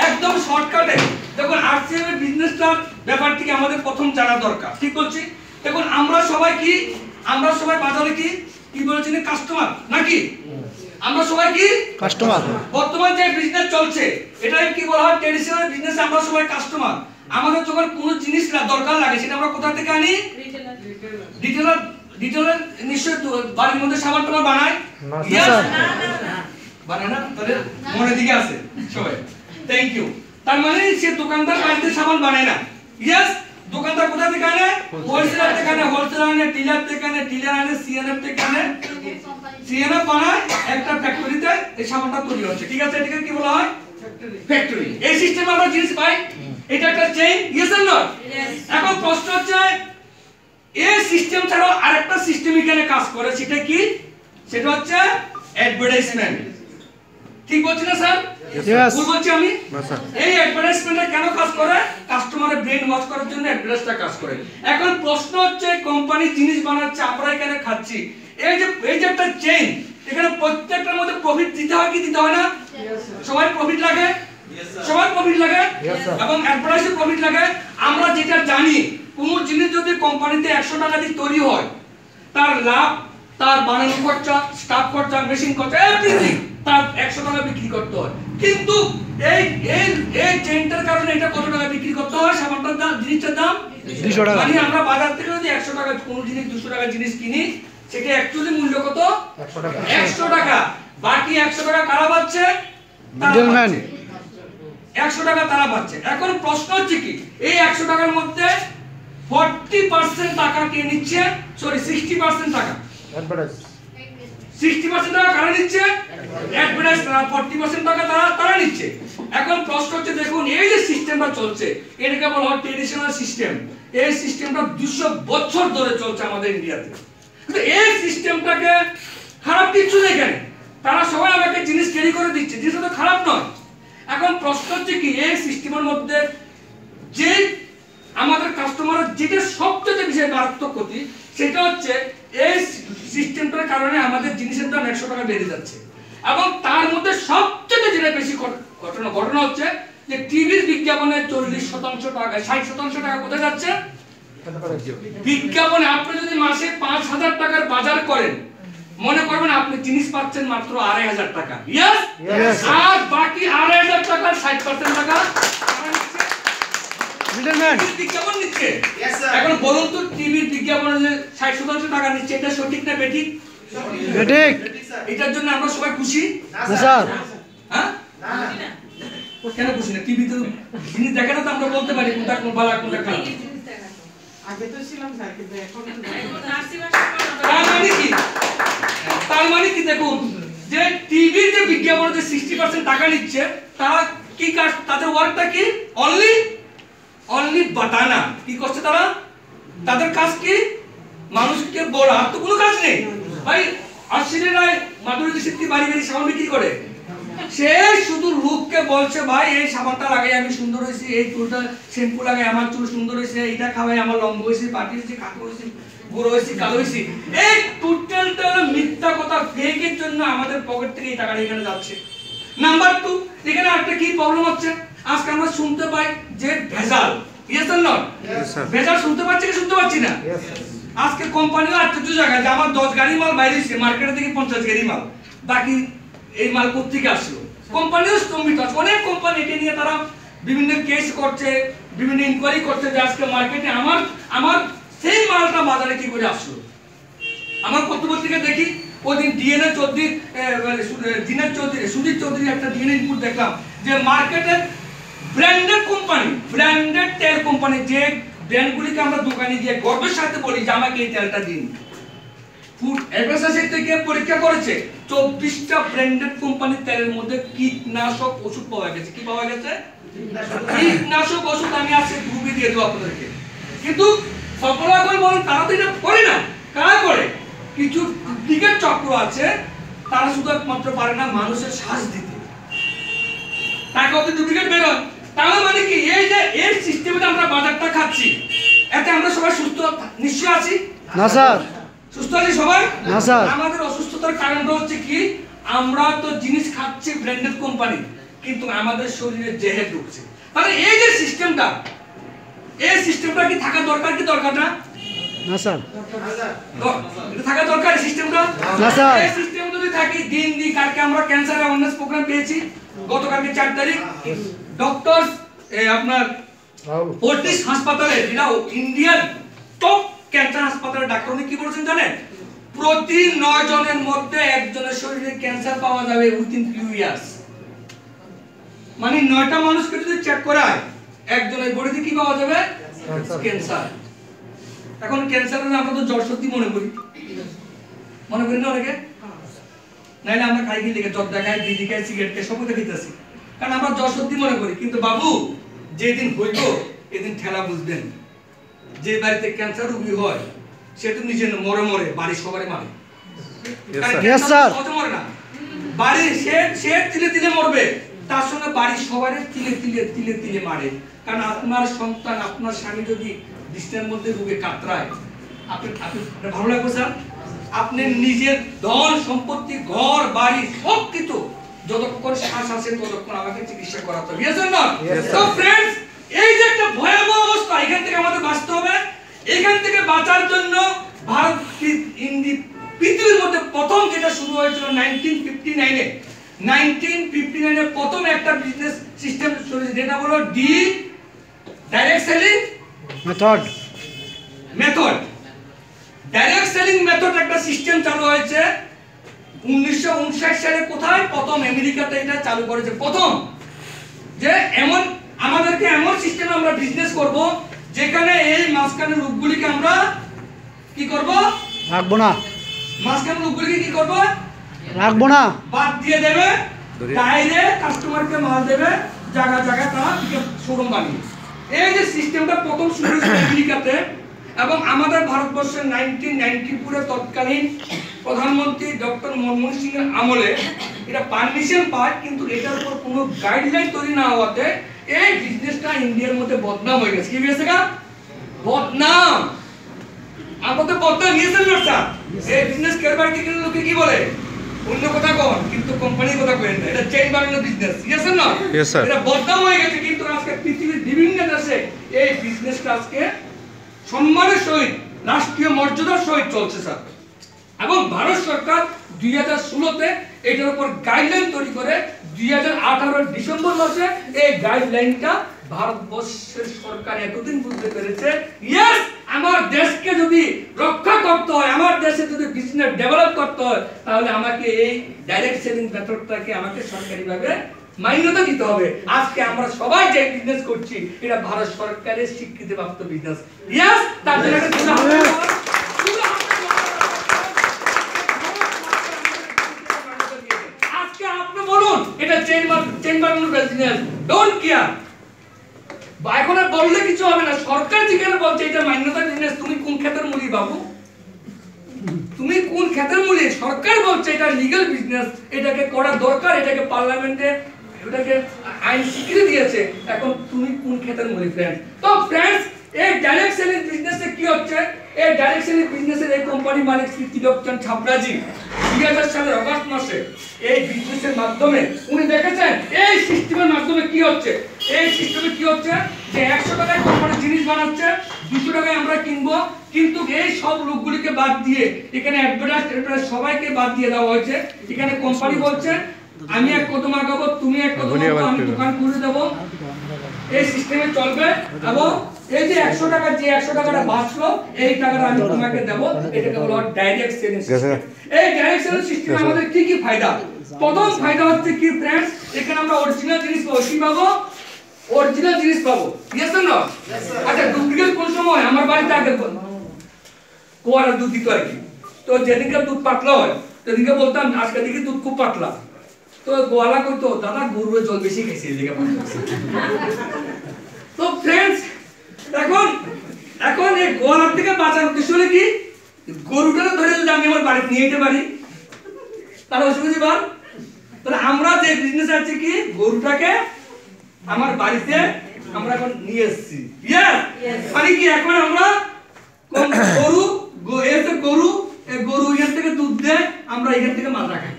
একদম শর্টকাটে দেখুন আরসিএম এর বিজনেসটার ব্যাপারটি আমাদের প্রথম জানা দরকার। ঠিক বলছি? দেখুন আমরা সবাই বাজারে কি বলেছেন? কাস্টমার নাকি? আমরা সবাই কি কাস্টমার? বর্তমান যে বিজনেস চলছে এটাই কি বলা হয়? Traditional business. আমরা সবাই কাস্টমার। আমাদের যখন কোনো জিনিস দরকার লাগে সেটা আমরা কোথা থেকে আনি? রিটেলার নিশ্চয়ই বাড়ির মধ্যে সাবান টাবান বানায়? বানায় না? তাহলে মনের দিকে আছে সবাই। Thank you. তার মানে সে দোকানদার বাড়িতে সাবান বানায় না। ইয়েস, দোকানদার কোথা থেকে আনে? হোলসেলার থেকে আনে, হোলসেলার আনে, ডিলার থেকে আনে, ডিলার আনে, সিএনএফ থেকে আনে, সিএনএফ বানায় একটা ফ্যাক্টরিতে এই সাবানটা তৈরি হচ্ছে। ঠিক আছে? এটাকে কি বলা হয়? ফ্যাক্টরি। এই সিস্টেমে আমরা জিনিস পাই। এটা একটা চেইন। Yes or not? এখন প্রশ্ন হচ্ছে এই সিস্টেম ছাড়াও আরেকটা সিস্টেম এখানে কাজ করে, সেটা কি? সেটা হচ্ছে অ্যাডভার্টাইজমেন্ট। ঠিক বলছি না স্যার? ভুল বলছি আমি? এই অ্যাডভার্টাইজমেন্টটা কেন কাজ করে? কাস্টমারের ব্রেন ওয়াশ করার জন্য অ্যাডভার্টাইজটা কাজ করে। এখন প্রশ্ন হচ্ছে কোম্পানি জিনিস বানাচ্ছে, আমরা এখানে খাচ্ছি, এই যে একটা চেইন, এখানে প্রত্যেকটার মধ্যে প্রফিট দিতে হয় কি দিতে হয় না? সবাই প্রফিট লাগে, সবাই প্রফিট লাগে এবং অ্যাডভার্টাইজে প্রফিট লাগে। আমরা যেটা জানি, কোনো জিনিস যদি কোম্পানিতে 100 টাকা দিয়ে তৈরি হয়, তার লাভ, তার বানানো খরচা, স্টাফ খরচা, মেশিন খরচা, এভরিথিং তার 100 টাকা বিক্রি করতে হয়। কিন্তু এই এই এই চেনটার কারণে এটা কত টাকা বিক্রি করতে হয়? সাবানটার দাম, জিনিসটার দাম 200 টাকা। মানে আমরা বাজার থেকে যদি 100 টাকা কোন জিনিস 200 টাকা জিনিস কিনি, সেটা অ্যাকচুয়ালি মূল্য কত? 100 টাকা। বাকি 100 টাকা কারা পাচ্ছে? মিডলম্যান। 100 টাকা তারা পাচ্ছে। এখন প্রশ্ন হচ্ছে কি, এই 100 টাকার মধ্যে 40% টাকা কে নিচ্ছে? সরি 60% টাকা, 60% টাকা কারা নিচ্ছে? অ্যাডভার্টাইজ। 40% টাকা তারা নিচ্ছে। এখন প্রশ্ন হচ্ছে, দেখুন এই যে সিস্টেমটা চলছে, এটাকে বলা হয় ট্রেডিশনাল সিস্টেম। এই সিস্টেমটা 200 বছর ধরে চলছে আমাদের ইন্ডিয়াতে। কিন্তু এই সিস্টেমটাকে খারাপ কিছু নেই কেন? তারা সবাই আমাকে জিনিস ক্যারি করে দিচ্ছে, জিনিসটা তো খারাপ নয়। এখন প্রশ্ন হচ্ছে কি, এই সিস্টেমের মধ্যে যে আমাদের কাস্টমারের যেটা সবচেয়ে বেশি মারাত্মক ক্ষতি, সেটা হচ্ছে এই সিস্টেমটার কারণে আমাদের জিনিসের দাম 100 টাকা বেড়ে যাচ্ছে। এবং তার মধ্যে সবচেয়ে যেটা বেশি ঘটনা হচ্ছে যে টিভির বিজ্ঞাপনে 40% টাকা, 60% টাকা কোথায় যাচ্ছে? বিজ্ঞাপনে। আপনি যদি মাসে 5000 টাকার বাজার করেন, মনে করবেন আপনি জিনিস পাচ্ছেন মাত্র 2500 টাকা। ইয়েস, আর বাকি 2500 টাকার 60% টাকা মিডলম্যান। বিজ্ঞাপন নিচ্ছে। এখন বলুন তো, টিভির বিজ্ঞাপনে যে 60% টাকা নিচ্ছে, এটা সঠিক না বেঠিক? বেঠিক। এটার জন্য আমরা সবাই খুশি না স্যার। হ্যাঁ? কেন খুশি না? টিভিতে জিনিস দেখে না তো আমরা বলতে পারি কোনটা কোন ভালো কোনটা খারাপ। আগে তো ছিলাম স্যার, কিন্তু এখন তার মানে কি? তার মানে কি, দেখুন যে টিভির যে বিজ্ঞাপনে যে 60% টাকা নিচ্ছে, তারা কি কাজ? তাদের ওয়ার্কটা কি? অনলি বাটানা। কি করছে তারা? তাদের কাজ কি? মানুষকে বলা, আর তো কোনো কাজ নেই ভাই। আশ্বিনী রায় মাধুরী দীক্ষিত বাড়ি বাড়ি সাবান বিক্রি করে, সে শুধু লোককে বলছে ভাই এই সাবানটা লাগাই আমি সুন্দর হয়েছি, এই চুলটা শ্যাম্পু লাগাই আমার চুল সুন্দর হয়েছে, এইটা খাওয়াই আমার লম্বা হয়েছে, পাটি হয়েছে, কাকু হয়েছে, বুড়ো হয়েছে, কালো হয়েছে। এই টোটালটা হলো মিথ্যা কথা। ফেকের জন্য আমাদের পকেট থেকে এই টাকাটা এখানে যাচ্ছে। নাম্বার 2, এখানে একটা কি প্রবলেম হচ্ছে, আজকে আমরা শুনতে পাই যে ভেজাল। Yes or not? ভেজাল শুনতে পাচ্ছি কি শুনতে পাচ্ছি না? আজকে কোম্পানিও আশ্চর্য জায়গায় যে আমার 10 গাড়ি মাল বাইরে এসেছে, মার্কেটে থেকে 50 গাড়ি মাল, বাকি এই মাল কোথেকে আসলো? কোম্পানিও স্তম্ভিত আছে। অনেক কোম্পানি এটা নিয়ে তারা বিভিন্ন কেস করছে, বিভিন্ন ইনকোয়ারি করছে যে আজকে মার্কেটে আমার সেই মালটা বাজারে কি করে আসলো। আমার পত্রপত্রিকা দেখি ওইদিন ডিএনএ চৌধুরী, সুধীর চৌধুরী একটা ডিএনএ ইনপুট দেখলাম যে মার্কেটে ব্র্যান্ডেড কোম্পানি, ব্র্যান্ডেড তেল কোম্পানি, যে ব্র্যান্ডগুলিকে আমরা দোকানে গিয়ে গর্বের সাথে বলি যে আমাকে এই তেলটা দিন, ফুড অ্যাডভাইজার থেকে পরীক্ষা করেছে 24টা ব্র্যান্ডেড কোম্পানির তেলের মধ্যে কীটনাশক ওষুধ পাওয়া গেছে। কি পাওয়া গেছে? কীটনাশক ওষুধ। আমি আজকে গ্রুপে দিয়ে দেবো আপনাদেরকে। কিন্তু সফলতা করে বলেন তারা তো এটা করে না। কারা করে? কিছু দিকের চক্র আছে, তারা শুধু একমাত্র পারে না মানুষের শ্বাস দিতে, টাকা অত ডুপ্লিকেট বেরোয়। তাহলে মানে কি, এই যে এই সিস্টেমে আমরা বাজারটা খাচ্ছি, এতে আমরা সবাই সুস্থ নিশ্চয় আছি? না স্যার। সুস্থ আছি সবাই? না স্যার। আমাদের অসুস্থতার কারণটা হচ্ছে কি, আমরা তো জিনিস খাচ্ছি ব্র্যান্ডেড কোম্পানি, কিন্তু আমাদের শরীরে জেহের ঢুকছে। তাহলে এই যে সিস্টেমটা, এই সিস্টেমটা কি থাকা দরকার কি দরকার না? না স্যার। এটা থাকা দরকার সিস্টেমটা। না স্যার। এই সিস্টেম যদি থাকি, দিন কালকে আমরা ক্যান্সার অ্যাওয়ারনেস প্রোগ্রাম পেয়েছি, গতকালকে 4 তারিখ ডক্টরস আপনার ফোর্টিস হাসপাতালে, যেটা ইন্ডিয়ার টপ ক্যান্সার হাসপাতালে, ডাক্তার উনি কি বলেছেন জানেন? প্রতি 9 জনের মধ্যে একজনের শরীরে ক্যান্সার পাওয়া যাবে উইথিন ফিউ ইয়ার্স। মানে 9টা মানুষকে যদি চেক করায়, একজনের বডিতে কি পাওয়া যাবে? ক্যান্সার। এখন ক্যান্সারের আমরা তো জ্বর সত্যি মনে করি না অনেকে, নাইলে আমরা খাই কি লিখে জ্বর দেখাই, বিড়ি খাই, সিগারেট খাই, সবই দেখাইতেছি, কারণ আমরা জ্বর সত্যি মনে করি। কিন্তু বাবু, যেদিন হইব এদিন ঠেলা বুঝবেন। যে বাড়িতে ক্যান্সার রোগী হয় সে তো নিজে মরে বাড়ি সবারই মারে। মরে না, বাড়ি সে তিলে মরবে, তার সঙ্গে বাড়ি সবারই তিলে মারে। কারণ আপনার সন্তান, আপনার স্বামী যদি বিছানার মধ্যে রোগে কাতরায়, আপনি ভালো লাগবে স্যার? আপনি নিজের ধন সম্পত্তি, ঘর বাড়ি সবকিছু যতক্ষণ শ্বাস আছে ততক্ষণ আমাকে চিকিৎসা করাতে হবে। তো ফ্রেন্ডস, এই যে একটা ভয়াবহ অবস্থা, এখান থেকে আমাদের বাঁচতে হবে। এখান থেকে বাঁচার জন্য ভারত পৃথিবীর মধ্যে প্রথম যেটা শুরু হয়েছিল 1959-এ, 1959 এ প্রথম একটা বিজনেস সিস্টেম শুরু হয়েছে, যেটা হলো direct selling method. Direct selling method একটা সিস্টেম চালু হয়েছে 1959 সালে। কোথায়? প্রথম আমেরিকাতে এটা চালু করেছে প্রথম, যে এমন আমাদেরকে এমন সিস্টেমে আমরা বিজনেস করব যেখানে এই মাঝখানের লোকগুলিকে আমরা কি করব? রাখবো না, মাঝখানের লোকগুলিকে কি করব? রাখবো না, বাদ দিয়ে দেবে, ডাইরেক্ট কাস্টমারকে মাল দেবে, জায়গা জায়গা তারা শোরুম বানিয়ে। এই যে সিস্টেমটা প্রথম শুরু হয়েছে আমেরিকাতে, এবং আমাদের ভারতবর্ষের 1994 এ তৎকালীন প্রধানমন্ত্রী ডক্টর মনমোহন সিং এর আমলে এটা পারমিশন পায়, কিন্তু এটার উপর কোনো গাইডলাইন তৈরি না হওয়াতে এই বিজনেসটা ইন্ডিয়ার মধ্যে বদনাম হয়ে গেছে। কি হয়েছে? বদনাম। আমাদের বদনাম নিয়েছেন না স্যার? এই বিজনেস কারবার কি লোকে কি বলে? অন্য কথা কোন, কিন্তু কোম্পানির কথা কইেন না, এটা চেইন বানানোর বিজনেস। ইয়েস না? Yes, sir. এটা বদনাম হয়ে গেছে, কিন্তু আজকে পৃথিবীর বিভিন্ন দেশে এই বিজনেসটা আজকে সম্মানের সহিত, রাষ্ট্রীয় মর্যাদার সহিত চলছে স্যার। এবং ভারত সরকার 2016-তে এটার উপর গাইডলাইন তৈরি করে 2018 ডিসেম্বর মাসে এই গাইডলাইনটা ভারতবর্ষের সরকার এতদিন বুঝতে পেরেছে, ইয়েস, আমার দেশকে যদি রক্ষা করতে হয়, আমার দেশে যদি বিজনেস ডেভেলপ করতে হয়, তাহলে আমাকে এই ডাইরেক্ট সেলিং মেথডটাকে আমাকে সরকারিভাবে মান্যতা দিতে হবে। আজকে আমরা সবাই যে বিজনেস করছি এটা ভারত সরকারের স্বীকৃতিপ্রাপ্ত বিজনেস। ইয়েস, তার জন্য একটা আজকে আপনি বলুন এটা চেইন বানানোর বিজনেস, ডোন্ট কেয়ার। এখন আর বললে কিছু হবে না, সরকার যেখানে বলছে এটা মান্যতা বিজনেস, তুমি কোন ক্ষেতের মূলি বাবু? তুমি কোন ক্ষেতের মূলি? সরকার বলছে এটা লিগ্যাল বিজনেস, এটাকে করা দরকার, এটাকে পার্লামেন্টে এটাকে আইন স্বীকৃতি দিয়েছে। এখন তুমি কোন ক্ষেতের মূলি ফ্রেন্ডস? তো ফ্রেন্ডস, এই ডাইরেক্ট সেলিং বিজনেসে কি হচ্ছে? এই ডাইরেক্ট সেলিং বিজনেসের এই কোম্পানি মালিক শ্রী তিলোকচাঁদ ছাবরাজি 2000 সালের অগাস্ট মাসে এই বিজনেসের মাধ্যমে উনি দেখেছেন এই সিস্টেমের মাধ্যমে কি হচ্ছে। এই সিস্টেমে কি হচ্ছে যে 100 টাকায় কোম্পানি জিনিস বানাচ্ছে, 200 টাকায় আমরা কিনবো, কিন্তু এই সব লোকগুলিকে বাদ দিয়ে এখানে অ্যাডভার্টাইজ সবাইকে বাদ দিয়ে দেওয়া হয়েছে। এখানে কোম্পানি বলছে আমি এক কদম আগাবো, তুমি এক কদম আগাবো, আমি দোকান খুলে দেবো, এই সিস্টেমে চলবে। এবং এই যে 100 টাকা, যে 100 টাকাটা বাঁচলো, এই টাকাটা আমি তোমাকে দেবো, এটাকে বলা হয় ডাইরেক্ট সেলিং সিস্টেম। এই ডাইরেক্ট সেলিং সিস্টেমে আমাদের কি কি ফায়দা? প্রথম ফায়দা হচ্ছে কি ফ্রেন্ডস, এখানে আমরা অরিজিনাল জিনিস পাবো। কি পাবো? অরিজিনাল জিনিস পাবো। ইয়েস না? আচ্ছা, ডুপ্লিকেট কোন সময়? আমার বাড়িতে আগে কোয়ারা দুধ দিত আর কি, তো যেদিনকে দুধ পাতলা হয় সেদিনকে বলতাম আজকে দেখি দুধ খুব পাতলা, তো গোয়ালা কইতো দাদা গরুর জল বেশি খাইছে এই জায়গা। তো ফ্রেন্ডস, এখন এই গোয়ালার থেকে বাঁচার উদ্দেশ্য হলো কি, গরুটাকে ধরে যদি আমি আমার বাড়িতে নিয়ে যেতে পারি তাহলে অসুবিধা পার। তাহলে আমরা যে বিজনেস আছে কি, গরুটাকে আমার বাড়িতে আমরা এখন নিয়ে এসেছি। মানে কি, এখন আমরা গরু এখান থেকে দুধ দেয়, আমরা এখান থেকে মাথা খাই।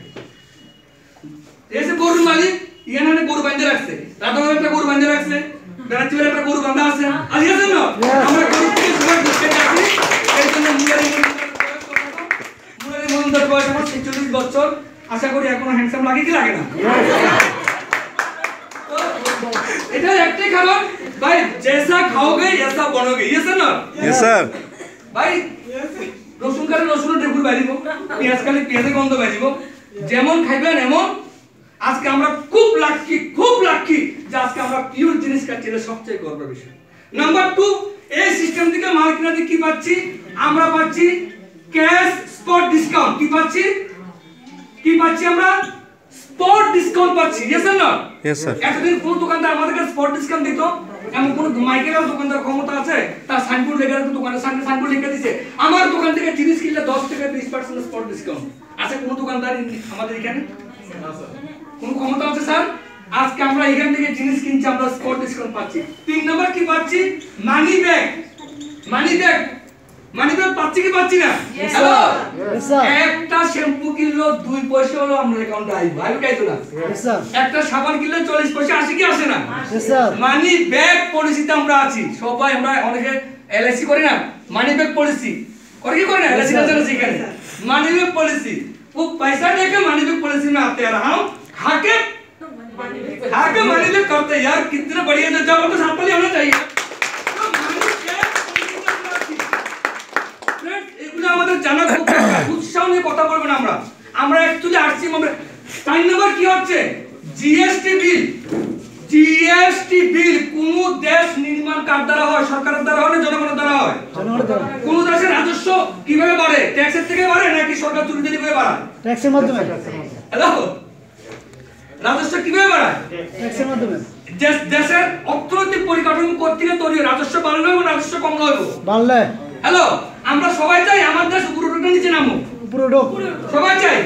এসে গরুর মালিক এখানে গরু বাঁধে রাখছে, রাতার একটা গরু বাঁধে রাখছে, রাত্রিবেলা একটা গরু বাঁধা আছে, আজ আছে না? আমরা গরু থেকে সবাই ঢুকে যাচ্ছি। এই জন্য মুরারি মজুমদার বয়স আমার 46 বছর। আশা করি এখনো হ্যান্ডসাম লাগে কি লাগে না? এটা একটাই কারণ ভাই, জেসা খাওগে এসা বনোগে। ইয়েস না? Yes, sir. ভাই, রসুন কালে রসুনের ডেকুর বাড়িব, পেঁয়াজ কালে পেঁয়াজের গন্ধ বাড়িব, যেমন খাইবেন এমন। আজকে আমরা খুব লাকি যে আজকে আমরা পিওর জিনিস খাচ্ছি, এটা সবচেয়ে গর্বের বিষয়। নাম্বার 2, এই সিস্টেম থেকে মাল কিনাতে কি পাচ্ছি? আমরা পাচ্ছি ক্যাশ স্পট ডিসকাউন্ট। কি পাচ্ছি আমরা? স্পট ডিসকাউন্ট পাচ্ছি। ইয়েস না? Yes, sir. এতদিন কোন দোকানদার আমাদেরকে স্পট ডিসকাউন্ট দিত? এমন কোন মাইকের দোকানদার ক্ষমতা আছে তার সাইনবোর্ড লেখা আছে, দোকানের সামনে সাইনবোর্ড লিখে দিয়েছে আমার দোকান থেকে জিনিস কিনলে 10 থেকে 20% স্পট ডিসকাউন্ট? আছে কোন দোকানদার আমাদের এখানে? কোন ক্ষমতা আছে স্যার? আজকে আমরা এখান থেকে জিনিস কিনছি, আমরা স্পট ডিসকাউন্ট পাচ্ছি। 3 নাম্বার কি পাচ্ছি? মানি ব্যাক পাচ্ছি কি পাচ্ছি না? হ্যালো, একটা শ্যাম্পু কিনলো 2 পয়সা হলো আমরা অ্যাকাউন্টে আইবো, আইতো না? একটা সাবান কিনলে 40 পয়সা আসে কি আসে না? মানি ব্যাক পলিসিতে আমরা আছি সবাই। আমরা অনেকে এলআইসি করি না, মানি ব্যাক পলিসি করে কি করে না? এলআইসি না জানা সেখানে মানি ব্যাক पॉलिसी, वो पैसा लेके मनी बैक पॉलिसी में आते हैं। हम हाके हाके मैनेज करते यार कितने बढ़िया तो जब तो साथ में होना चाहिए तो मैनेज क्या फ्रेंड्स এগুলো আমাদের জানা খুব দরকার উৎসাহ নিয়ে কথা বলবো না আমরা অ্যাকচুয়ালি আসছি আমরা টাইম নাম্বার কি হচ্ছে জিএসটি বিল কোন দেশ নির্মাণ কার দ্বারা হয় সরকারের দ্বারা হয় না জনগণের দ্বারা হয় কোন দেশের রাজস্ব কিভাবে বাড়ে ট্যাক্সের থেকে বাড়ে নাকি সরকার চুরি দিয়ে করে বাড়ায় ট্যাক্সের মাধ্যমে হ্যালো রাজস্ব কিভাবে বাড়ায় ট্যাক্সের মাধ্যমে দেশের অর্থনৈতিক পরিকাঠামো কর্তৃক তৈরি রাজস্ব বাড়লে এবং রাজস্ব কমলে হবে বাড়লে হ্যালো আমরা সবাই চাই আমার দেশ উপরে উঠে নিচে নামো উপরে উঠো সবাই চাই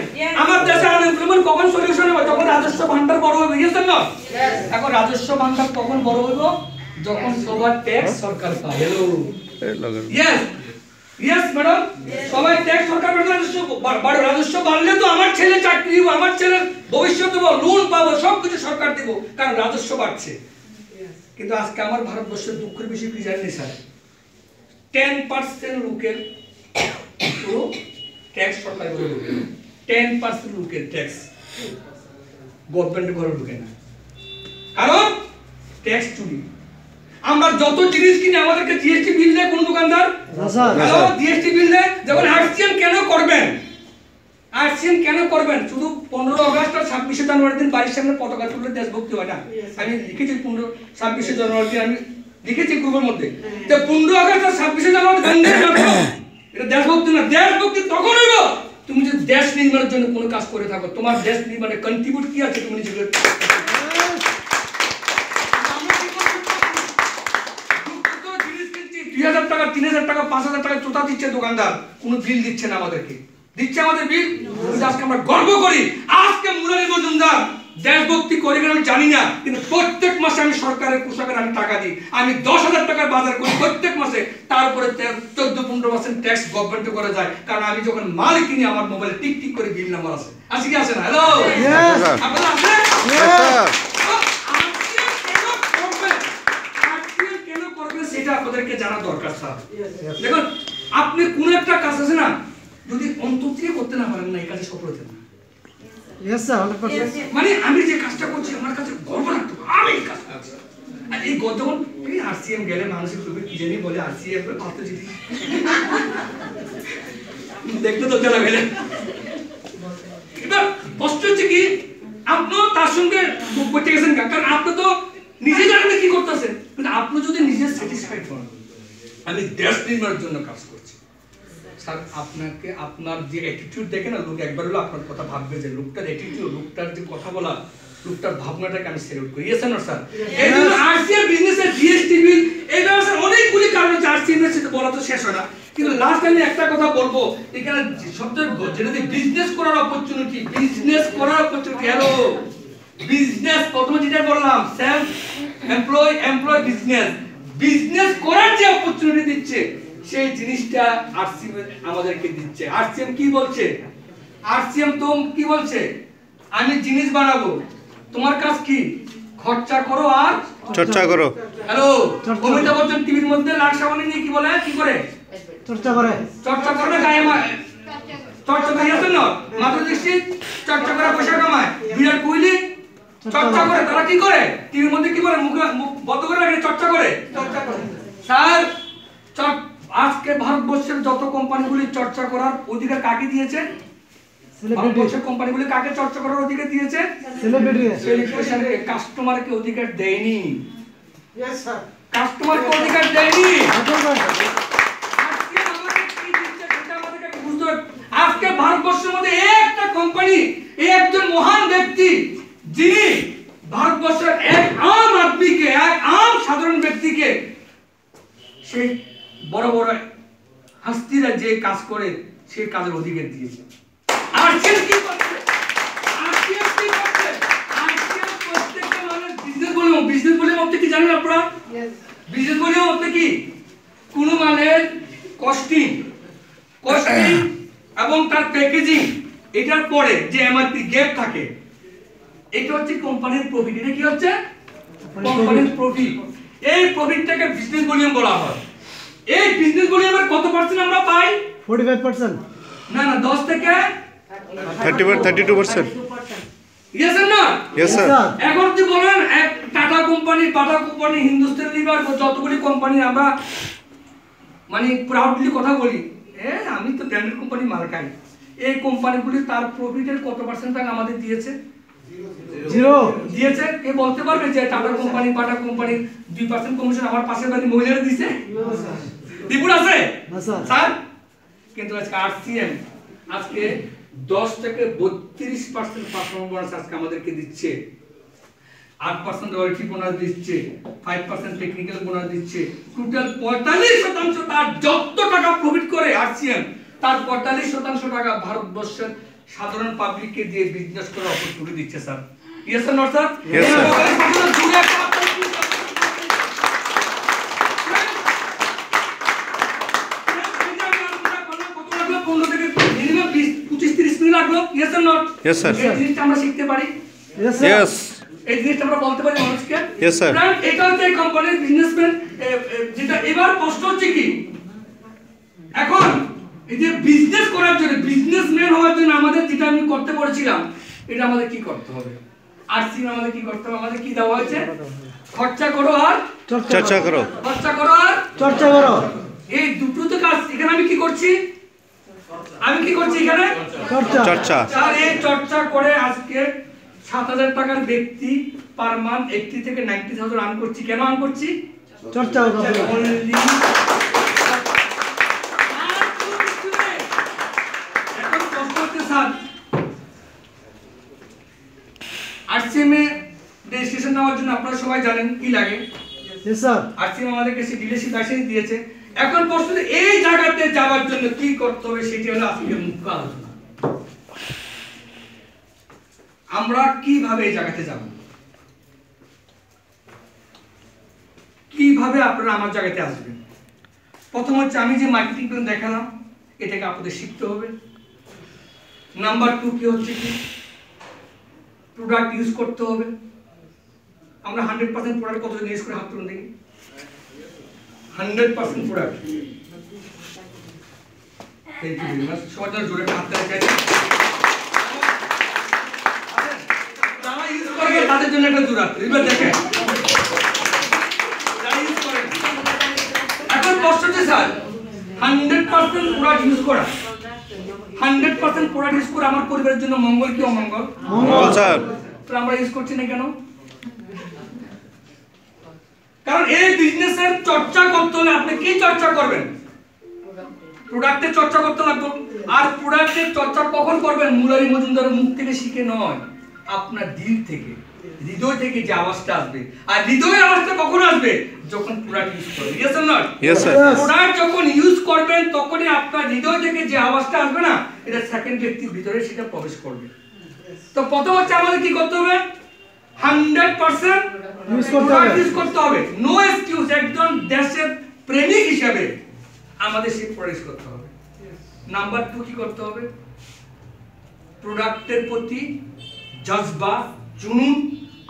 আমার দেশে আনএমপ্লয়মেন্ট কখন সলিউশন হবে যখন রাজস্ব ভান্ডার বড় হবে বুঝছেন না এখন রাজস্ব ভান্ডার কখন বড় হইব যখন সবার ট্যাক্স সরকার পায় হ্যালো ইয়েস ম্যাডাম সবাই ট্যাক্স সরকার পাবে রাজস্ব বড় রাজস্ব বাড়লে তো আমার ছেলে চাকরি দিব আমার ছেলের ভবিষ্যৎ দেব লোন পাবো সবকিছু সরকার দেব কারণ রাজস্ব বাড়ছে কিন্তু আজকে আমার ভারতবর্ষের দুঃখের বিষয় কি জানেন স্যার 10% লোকের পুরো ট্যাক্স সরকার করে ঢুকে 10% লোকের ট্যাক্স গভর্নমেন্ট করে ঢুকে না কারণ ট্যাক্স চুরি আমরা যত জিনিস কিনে আমাদেরকে জিএসটি বিল দেয় কোন দোকানদার হ্যালো জিএসটি বিল দেয় যখন আরসিএম কেন করবেন শুধু 15 আগস্ট আর 26 জানুয়ারি দিন বাড়ির সামনে পতাকা তুললে দেশভক্তি হয় না আমি লিখেছি 26 জানুয়ারি দিন আমি লিখেছি গ্রুপের মধ্যে যে 15 আগস্ট আর 26 জানুয়ারি বন্ধে রাখো এটা দেশভক্তি না দেশভক্তি তখন হইব তুমি যদি দেশ নির্মাণের জন্য কোনো কাজ করে থাকো তোমার দেশ নির্মাণে কন্ট্রিবিউট কি আছে তুমি নিজে 2000 টাকা 3000 টাকা 5000 টাকা চোতা দিচ্ছে দোকানদার কোনো বিল দিচ্ছে না আমাদেরকে দিচ্ছে আমাদের বিল আজকে আমরা গর্ব করি আজকে মুরারি মজুমদার দেশভক্তি করে কিনা আমি জানি না কিন্তু প্রত্যেক মাসে আমি সরকারের পোশাকের আমি টাকা দিই আমি 10,000 টাকার বাজার করি প্রত্যেক মাসে তারপরে 14-15% ট্যাক্স গভর্নমেন্টে করে যায় কারণ আমি যখন মাল কিনি আমার মোবাইলে টিক টিক করে বিল নাম্বার আছে আছে কি আছে না হ্যালো আপনারা আছে সেটা আপনাদেরকে জানা দরকার স্যার দেখুন আপনি কোন একটা কাজ আছে না যদি অন্তর থেকে করতে না পারেন না এই কাজে সফল হতে না ইয়েস স্যার 100% মানে আমি যে কাজটা করছি আমার কাছে গর্ব লাগতো আমি এই কাজ করছি আর এই যখন এই আরসিএম গেলে মানুষের খুবই কি জানি বলে আরসিএম এর পাতে জিতি দেখতে তো চলা গেলে এবার কষ্ট হচ্ছে কি আপনিও তার সঙ্গে করতে গেছেন কারণ আপনি তো নিজে জানেন কি করতেছেন কিন্তু আপনি যদি নিজে স্যাটিসফাইড হন আমি দেশ নির্মাণের জন্য কাজ করছি স্যার আপনাকে আপনার যে অ্যাটিটিউড দেখে না লোক একবার হলো আপনার কথা ভাববে যে লোকটার অ্যাটিটিউড লোকটার যে কথা বলা লোকটার ভাবনাটাকে আমি সেলুট করি ইয়েস না স্যার এই জন্য আরসিএম বিজনেসের জিএসটি বিল এইটা স্যার অনেকগুলি কারণ আছে আরসিএম এর সাথে বলা তো শেষ হয় না কিন্তু লাস্ট আমি একটা কথা বলবো এখানে সবচেয়ে যেটা বিজনেস করার অপরচুনিটি হ্যালো বিজনেস প্রথমে যেটা বললাম সেলফ এমপ্লয় বিজনেস করার যে অপরচুনিটি দিচ্ছে সেই জিনিসটা আরসিএম আমাদেরকে দিচ্ছে আরসিএম কি বলছে আরসিএম তো কি বলছে আমি জিনিস বানাবো তোমার কাজ কি খরচা করো আর চর্চা করো হ্যালো অমিতাভ বচ্চন টিভির মধ্যে লাখ সাবানি নিয়ে কি বলে কি করে চর্চা করে না গায়ে চর্চা করে আছে না মাত্র দৃষ্টি চর্চা করে পয়সা কামায় বিরাট কোহলি চর্চা করে তারা কি করে টিভির মধ্যে কি করে মুখ বন্ধ করে রাখে চর্চা করে স্যার আজকে ভারতবর্ষের যত কোম্পানিগুলি চর্চা করার অধিকার কাকে দিয়েছে ভারতবর্ষের কোম্পানিগুলি কাকে চর্চা করার অধিকার দিয়েছে সেলিব্রিটিকে কাস্টমারকে অধিকার দেয়নি यस सर কাস্টমারকে অধিকার দেয়নি আজকে ভারতবর্ষের মধ্যে একটা কোম্পানি একজন মহান ব্যক্তি যিনি ভারতবর্ষের এক আম আদমিকে এক আম সাধারণ ব্যক্তিকে সেই বড় বড় হাস্তিরা যে কাজ করে সেই কাজের অধিকার দিয়েছে আরসিএম কি করছে আরসিএম কি করছে আরসিএম প্রত্যেকটা মানুষ বিজনেস বলে মতে কি জানেন আপনারা বিজনেস বলে মতে কি কোন মালের কস্টিং এবং তার প্যাকেজিং এটার পরে যে এমআরপি গ্যাপ থাকে এটা হচ্ছে কোম্পানির প্রফিট এটা কি হচ্ছে কোম্পানির প্রফিট এই প্রফিটটাকে বিজনেস ভলিউম বলা হয় এই বিজনেস ভলিউমের কত পার্সেন্ট আমরা পাই 45% না 10 থেকে 32% ইয়েস না Yes, sir. এখন যদি বলেন এক tata company, Bata company, Hindustan liver, যতগুলি কোম্পানি আমরা মানে প্রাউডলি কথা বলি, আমি তো ব্র্যান্ডেড কোম্পানি মাল খাই, এই কোম্পানিগুলি তার প্রফিটের কত পার্সেন্ট টাকা আমাদের দিয়েছে? 0 দিয়েছে। কে বলতে পারবে যে tata company, Bata company 2% commission আমার পাশের বাড়ি মহিলারা দিছে? রিপোর্ট আছে না স্যার। স্যার? কিন্তু আজকে আরসিএম আজকে 10 থেকে 32% পারফরম্যান্স বোনাস আজকে আমাদেরকে দিচ্ছে, 8% রয়্যালটি বোনাস দিচ্ছে, 5% টেকনিক্যাল বোনাস দিচ্ছে, টোটাল 45% তার যত টাকা প্রফিট করে আরসিএম তার 45% টাকা ভারতবর্ষের সাধারণ পাবলিককে দিয়ে বিজনেস করার অপরচুনিটি দিচ্ছে sir. Yes sir not sir? Yes, sir. Yes or not? Yes, sir. এই জিনিসটা আমরা শিখতে পারি, Yes, sir. Yes. এই জিনিসটা আমরা বলতে পারি মানুষকে। Yes, sir. Friend, এটা হচ্ছে কোম্পানির বিজনেসম্যান। যেটা এবার প্রশ্ন হচ্ছে কি, এখন এই যে বিজনেস করার জন্য, বিজনেসম্যান হওয়ার জন্য আমাদের যেটা আমি করতে বলেছিলাম, এটা আমাদের কি করতে হবে? আরসিএম আমাদের কি করতে হবে? আমাদের কি দেওয়া হয়েছে? খরচা করো আর চর্চা করো। খরচা করো আর চর্চা করো। এই দুটো তো কাজ। এখানে আমি কি করছি? আমি কি করছি এখানে? চর্চা। স্যার এই চর্চা করে আজকে 7,000 টাকার ব্যক্তি পার মান্থ 80 থেকে 90,000 আর্ন করছি। কেন আর্ন করছি? চর্চা করো। Only- এখন প্রশ্ন হচ্ছে স্যার, আরসিএম এ রেজিস্ট্রেশন নেওয়ার জন্য আপনারা সবাই জানেন কি লাগে। Yes, sir. আরসিএম আমাদেরকে সেই ডিলারশিপ লাইসেন্স দিয়েছে। এখন প্রশ্ন হচ্ছে এই জায়গাতে যাওয়ার জন্য কি করতে হবে, সেটি হলো আজকে মুখ্য আলোচনা। আমরা কিভাবে এই জায়গাতে যাব, কিভাবে আপনারা আমার জায়গাতে আসবেন? প্রথম হচ্ছে আমি যে মার্কেটিং প্ল্যান দেখালাম, এটাকে আপনাদের শিখতে হবে। নাম্বার 2 কি হচ্ছে কি, প্রোডাক্ট ইউজ করতে হবে। আমরা 100% প্রোডাক্ট কতজন ইউজ করে হাত তুলুন দেখি। 100% product. Thank you very much. সবার জন্য জোরে হাত দেওয়া চাই। যারা ইউজ করে তাদের জন্য একটা জোরে হাত। এবার দেখেন যারা ইউজ করে। এখন প্রশ্ন হচ্ছে স্যার, 100% প্রোডাক্ট ইউজ করা, 100% প্রোডাক্ট ইউজ করে আমার পরিবারের জন্য মঙ্গল কি অমঙ্গল? মঙ্গল স্যার। তো আমরা ইউজ করছি না কেন? কারণ এই বিজনেসের চর্চা করতে হলে আপনি কি চর্চা করবেন? প্রোডাক্টের চর্চা করতে লাগবে। আর প্রোডাক্টের চর্চা কখন করবেন? মুরারি মজুমদারের মুখ থেকে শিখে নয়, আপনার দিল থেকে, হৃদয় থেকে যে আওয়াজটা আসবে। আর হৃদয়ের আওয়াজটা কখন আসবে? যখন প্রোডাক্ট ইউজ করবেন। Yes or not? Yes, sir. Product যখন ইউজ করবেন তখনই আপনার হৃদয় থেকে যে আওয়াজটা আসবে না, এটা সেকেন্ড ব্যক্তির ভিতরে সেটা প্রবেশ করবে। তো প্রথম হচ্ছে আমাদের কি করতে হবে? 100% ইউজ করতে হবে। ইউজ করতে হবে। No excuse. একজন দেশের প্রেমিক হিসেবে আমাদের সেই প্রয়াস করতে হবে। নাম্বার 2 কি করতে হবে? প্রোডাক্টের প্রতি জজবা, জুনুন,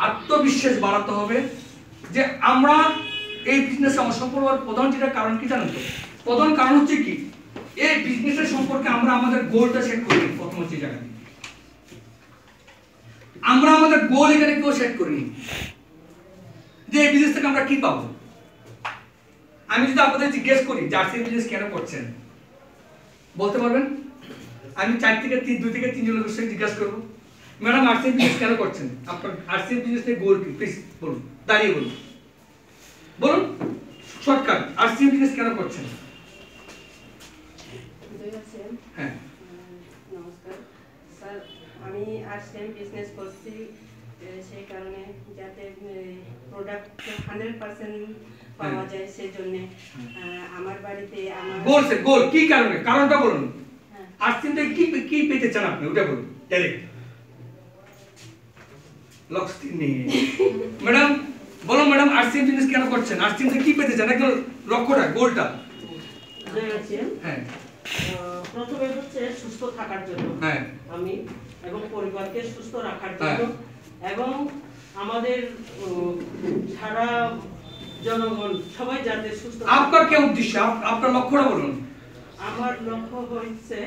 আত্মবিশ্বাস বাড়াতে হবে যে আমরা এই বিজনেসে অসফল হওয়ার প্রধান যেটা কারণ কি জানেন তো? প্রধান কারণ হচ্ছে কি, এই বিজনেসের সম্পর্কে আমরা আমাদের গোলটা সেট করি। প্রথম হচ্ছে জায়গা আমরা আমাদের গোল এখানে কেউ সেট করিনি যে এই বিজনেস থেকে আমরা কি পাবো। আমি যদি আপনাদের জিজ্ঞেস করি যে আরসিএম বিজনেস কেন করছেন, বলতে পারবেন? আমি 2 থেকে 3 জনের কাছে জিজ্ঞাসা করবো, ম্যাডাম আরসিএম বিজনেস কেন করছেন? আপনার আরসিএম বিজনেসের গোল কি? প্লিজ বলুন, দাঁড়িয়ে বলুন, বলুন শর্টকাট। আরসিএম বিজনেস কেন করছেন? হ্যাঁ, নমস্কার স্যার, আমি আরসিএম বিজনেস করছি সেই কারণে যাতে প্রোডাক্ট 100% পাওয়া যায়, সেজন্য আমার বাড়িতে আমার গোল সে গোল কি কারণে? কারণটা বলুন। হ্যাঁ। আরসিএম থেকে কি কি পেতে চান আপনি, ওটা বলুন ডাইরেক্ট। লক্ষ্য নেই ম্যাডাম, বলুন ম্যাডাম আরসিএম বিজনেস কেন করছেন? আরসিএম থেকে কি পেতে চান? একদম লক্ষ্যটা, গোলটা। হ্যাঁ, প্রথমে হচ্ছে সুস্থ থাকার জন্য হ্যাঁ, আমি এবং পরিবারকে সুস্থ রাখার হ্যাঁ। জন্য এবং আমাদের সারা জনগণ সবাই যাতে সুস্থ থাকে। আপনার কি উদ্দেশ্য? আপনার লক্ষ্যটা বলুন। আমার লক্ষ্য হচ্ছে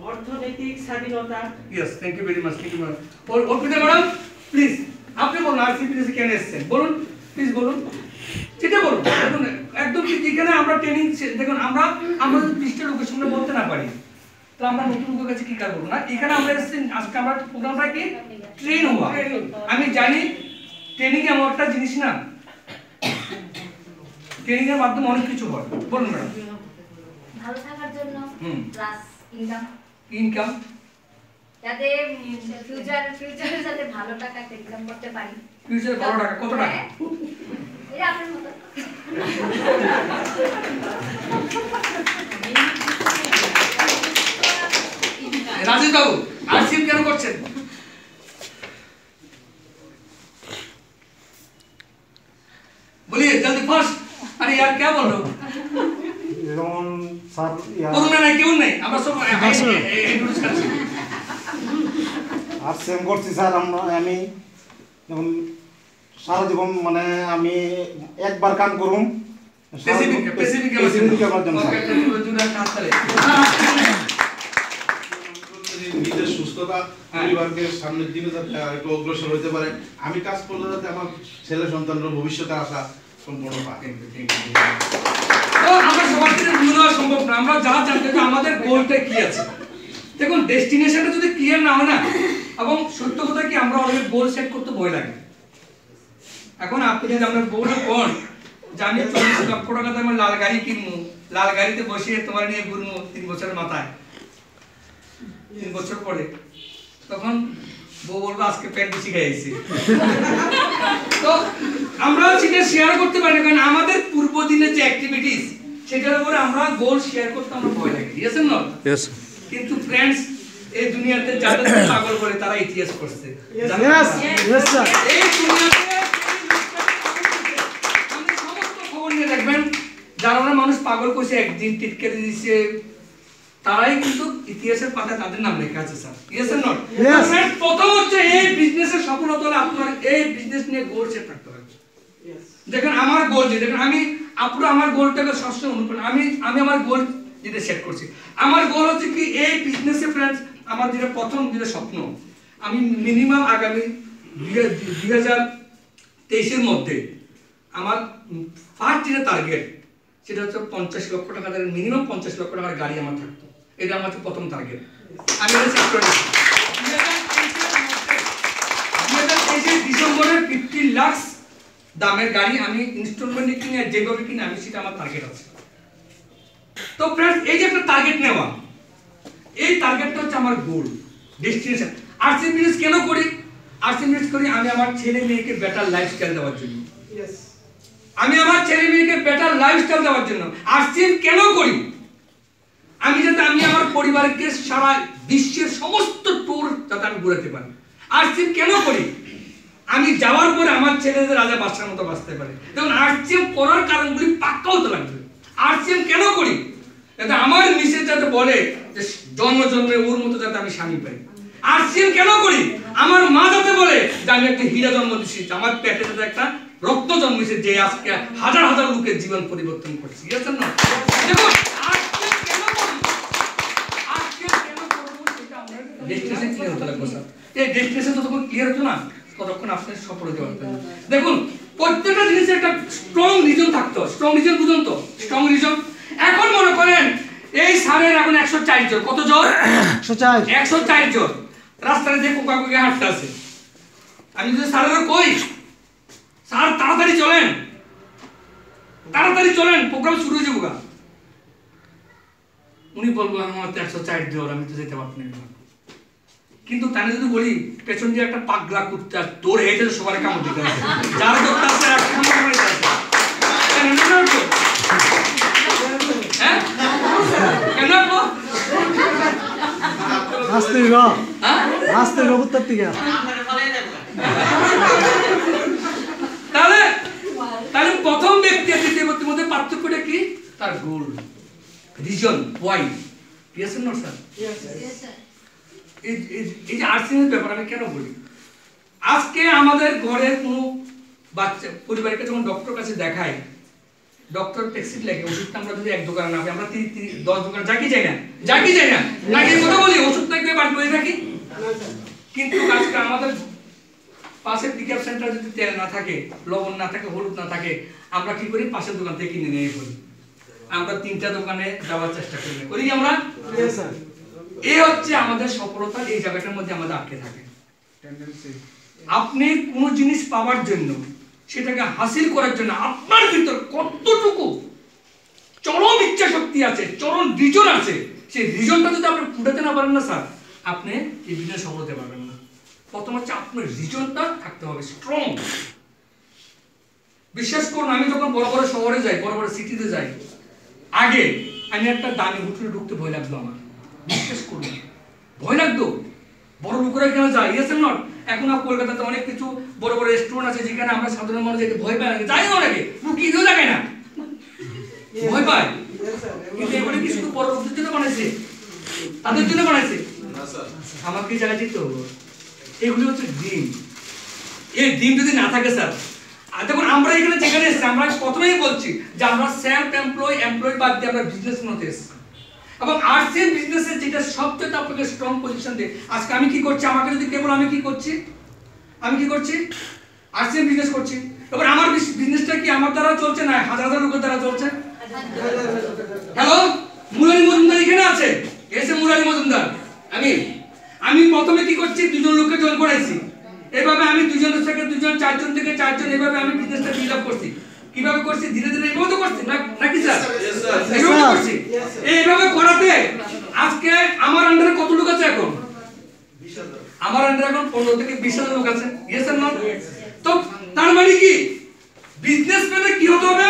অর্থনৈতিক স্বাধীনতা। Yes, thank you very much, thank you madam. Arpita madam please আপনি বলুন আরসিপিএস কেন এসেছেন, বলুন প্লিজ বলুন, সেটা বলুন। দেখুন একদম এখানে আমরা ট্রেনিং, দেখুন আমরা যদি 20টা লোকের সামনে বলতে না পারি তাহলে আমরা নতুন লোকের কাছে কি কাজ বলবো না। এখানে আমরা এসেছি আজকে আমরা প্রোগ্রামটা কি ট্রেন হওয়া। আমি জানি ট্রেনিং এমন একটা জিনিস না, ট্রেনিং এর মাধ্যমে অনেক কিছু হয়। বলুন ম্যাডাম। ভালো থাকার জন্য প্লাস ইনকাম, যাতে ফিউচারে যাতে ভালো টাকা ইনকাম করতে পারি। ফিউচারে ভালো টাকা, কত টাকা? এই আপনার মতো রাজীব বাবু আরসিএম কেন করছেন? बोलिए जल्दी फास्ट। अरे यार क्या बोल रहे हो? যেমন স্যার করোনা নাই কেউ নাই, আমরা সব ইন্ট্রোডিউস করছি। আর সেম করছি স্যার। আমি যেমন সারা জীবন মানে আমি একবার কাম করুম স্পেসিফিক আমার জন্য স্যার। নিজের সুস্থতা পরিবারকে সামনের দিনে যাতে একটু অগ্রসর হতে পারে, আমি কাজ করলে যাতে আমার ছেলে সন্তানরা ভবিষ্যতে আসা সম্পূর্ণ পায়। তো আমরা সবার থেকে ভুল হওয়া সম্ভব না, আমরা যা জানতে চাই আমাদের গোলটা কি আছে। দেখুন ডেস্টিনেশনটা যদি ক্লিয়ার না হয় না, এবং সত্য কথা কি আমরা অনেক গোল সেট করতে ভয় লাগে। এখন আপনি যদি আমরা গোল কোন যে আমি 40 লক্ষ টাকা দামের লাল গাড়ি কিনবো, লাল গাড়িতে বসে তোমার নিয়ে ঘুরবো 3 বছরের মাথায়, 3 বছর পরে তখন বউ বলবো আজকে পেট বেশি খাইছি। তো আমরাও সেটা শেয়ার করতে পারি, কারণ আমাদের পূর্ব দিনের যে অ্যাক্টিভিটিস সেটার উপরে আমরা গোল শেয়ার করতে আমরা ভয় লাগে। Yes and no? ইয়েস। কিন্তু ফ্রেন্ডস এই দুনিয়াতে যাদের পাগল করে তারা ইতিহাস করছে। Yes yes sir. এই দুনিয়াতে আপনি সমস্ত খবর নিয়ে দেখবেন যারা মানুষ পাগল করছে একদিন টিটকেটে দিয়েছে তারাই কিন্তু ইতিহাসের পাতায় তাদের নাম লেখা আছে sir. Yes and not? Friends প্রথম হচ্ছে এই বিজনেসের সফলতা হলে আপনার এই বিজনেস নিয়ে গোল সেট করতে হবে। দেখেন আমার গোল যে দেখেন আমি আপুরা আমার গোলটাকে সবসময় অনুপ্রেরণা, আমি আমার গোল যেটা সেট করছি। আমার গোল হচ্ছে কি এই বিজনেসে ফ্রেন্ডস আমার যেটা প্রথম যেটা স্বপ্ন, আমি মিনিমাম আগামী 2023-এর মধ্যে আমার ফার্স্ট যেটা টার্গেট সেটা হচ্ছে 50 লক্ষ টাকা, মিনিমাম 50 লক্ষ টাকার গাড়ি আমার থাকতো। এটা আমার হচ্ছে প্রথম টার্গেট। আমি এটা সেট করে নিচ্ছি 2023 ডিসেম্বরে 50 লাখ দামের গাড়ি আমি ইনস্টলমেন্টে কিনে আর যেভাবে কিনে আমি সেটা আমার টার্গেট আছে। তো ফ্রেন্ডস এই যে একটা টার্গেট নেওয়া, এই টার্গেটটা হচ্ছে আমার গোল ডেস্টিনেশন। আরসিএম বিজনেস কেন করি? আরসিএম বিজনেস করি আমি আমার ছেলে মেয়েকে বেটার লাইফস্টাইল দেওয়ার জন্য। আমি আমার ছেলে মেয়েকে বেটার লাইফস্টাইল দেওয়ার জন্য আরসিএম কেন করি? আমি যাতে আমি আমার পরিবারকে সারা বিশ্বের সমস্ত ট্যুর যাতে আমি ঘুরাতে পারি। আরসিএম কেন করি? আমি যাওয়ার পরে আমার ছেলেদের রাজা বাদশার মতো বাঁচতে পারে। দেখুন আরসিএম করার কারণগুলি পাক্কা হতে লাগবে। আরসিএম কেন করি? যাতে আমার মিসেস যাতে বলে যে জন্ম জন্মে ওর মতো যাতে আমি স্বামী পাই। আরসিএম কেন করি? আমার মা যাতে বলে যে আমি একটা হীরা জন্ম দিচ্ছি, আমার পেটে যাতে একটা রক্ত জন্মেছে যে আজকে হাজার হাজার লোকের জীবন পরিবর্তন করছে। দেখুন আরসিএম কেন করি? আরসিএম কেন করব সেটা আমরা ডেস্টিনেশন ক্লিয়ার হতে লাগবে স্যার। এই ডেস্টিনেশন যতক্ষণ ক্লিয়ার হতো না ততক্ষণ আপনি সফল হতে পারবেন। দেখুন প্রত্যেকটা জিনিসের একটা স্ট্রং রিজন থাকতো। স্ট্রং রিজন বুঝুন তো? স্ট্রং রিজন এখন মনে করেন এই স্যারের এখন 104 জন, কত জন? 104 জন রাস্তায় যে কোকাকুকি হাঁটতে আছে। আমি যদি স্যারের কই স্যার তাড়াতাড়ি চলেন, তাড়াতাড়ি চলেন, প্রোগ্রাম শুরু হয়ে যাবো, উনি বলবো আমার তো 104 জন, আমি তো যেতে পারবো না। কিন্তু তাহলে যদি বলি পেছন দিয়ে একটা পাগলা কুত্তা দৌড়ে হেঁটে সবার কামড় দিতে আছে, যার দৌড়টা আছে আর কামড় দিতে আছে, হ্যাঁ কেন আপু? আসতে গো আসতে গো উত্তর থেকে তাহলে তাহলে প্রথম ব্যক্তি আর দ্বিতীয় ব্যক্তির মধ্যে পার্থক্যটা কি? তার goal, reason, why. Yes or no sir? এই যে আরসিএম এর ব্যাপার আমি কেন বলি, আজকে আমাদের ঘরের কোনো বাচ্চা পরিবারকে যখন ডক্টর কাছে দেখায় ডক্টর প্রেসক্রিপ্ট লেখে ওষুধটা আমরা যদি এক দোকানে না পাই, আমরা 10 দোকানে যাকি যাই না নাকি কথা বলি ওষুধ না কেউ বাড়ি বসে থাকি। কিন্তু আজকে আমাদের পাশের পিকআপ সেন্টার যদি তেল না থাকে, লবণ না থাকে, হলুদ না থাকে, আমরা কি করি পাশের দোকান থেকে কিনে নিয়ে বলি, আমরা 3টা দোকানে যাওয়ার চেষ্টা করি আমরা। এই হচ্ছে আমাদের সফলতা, এই জায়গাটার মধ্যে আমাদের আটকে থাকে। আপনি কোন জিনিস পাওয়ার জন্য, সেটাকে হাসিল করার জন্য আপনার ভিতর কতটুকু চরম ইচ্ছা শক্তি আছে, চরম রিজন আছে, সেই রিজনটা যদি আপনি ফুটাতে না পারেন না স্যার, আপনি এই বিজনেস সফল হতে পারবেন না। প্রথম হচ্ছে আপনার রিজনটা থাকতে হবে স্ট্রং। বিশ্বাস করুন, আমি যখন বড় বড় শহরে যাই, বড় বড় সিটিতে যাই, আগে আমি একটা দামি হোটেলে ঢুকতে ভয় লাগতো আমার, বিশ্বাস করুন ভয় লাগতো। বড় লোকেরা এখানে যায়, ইয়েস নট। এখন কলকাতাতে অনেক কিছু বড় বড় রেস্টুরেন্ট আছে যেখানে আমরা সাধারণ মানুষ যেতে ভয় পাই, যাই না অনেকে লুকিয়েও থাকে না, ভয় পায়। কিন্তু এগুলো কি শুধু বড় লোকদের জন্য বানাইছে? তাদের জন্য বানাইছে? আমাকে এই জায়গায় যেতে হবে। এগুলো হচ্ছে ডিম। এই ডিম যদি না থাকে স্যার, দেখুন আমরা এখানে যেখানে এসেছি, আমরা প্রথমেই বলছি যে আমরা সেলফ এমপ্লয়েড বাদ দিয়ে আমরা বিজনেস মধ্যে এসেছি, এবং আরসিএম বিজনেসের যেটা সবচেয়ে আপনাকে স্ট্রং পজিশন দেয়। আজকে আমি কি করছি, আমাকে যদি কেবল আমি কি করছি আরসিএম বিজনেস করছি, এবার আমার বিজনেসটা কি আমার দ্বারা চলছে না হাজার হাজার লোকের দ্বারা চলছে? হ্যালো, মুরারি মজুমদার এখানে আছে, এসে মুরারি মজুমদার। আমি প্রথমে কি করছি, 2জন লোককে জয়েন করাইছি, এভাবে আমি 2জনের থেকে 2জন, 4জন থেকে 4জন, এভাবে আমি বিজনেসটা বিল্ড আপ করছি। কিভাবে করছি? ধীরে ধীরে এইভাবে তো করছি নাকি স্যার? এইভাবে করছি। এইভাবে করাতে আজকে আমার আন্ডারে কত লোক আছে এখন? আমার আন্ডারে এখন 15 থেকে 20,000 লোক আছে। Yes are not? তো তার মানে কি বিজনেসম্যানে কি হতে হবে?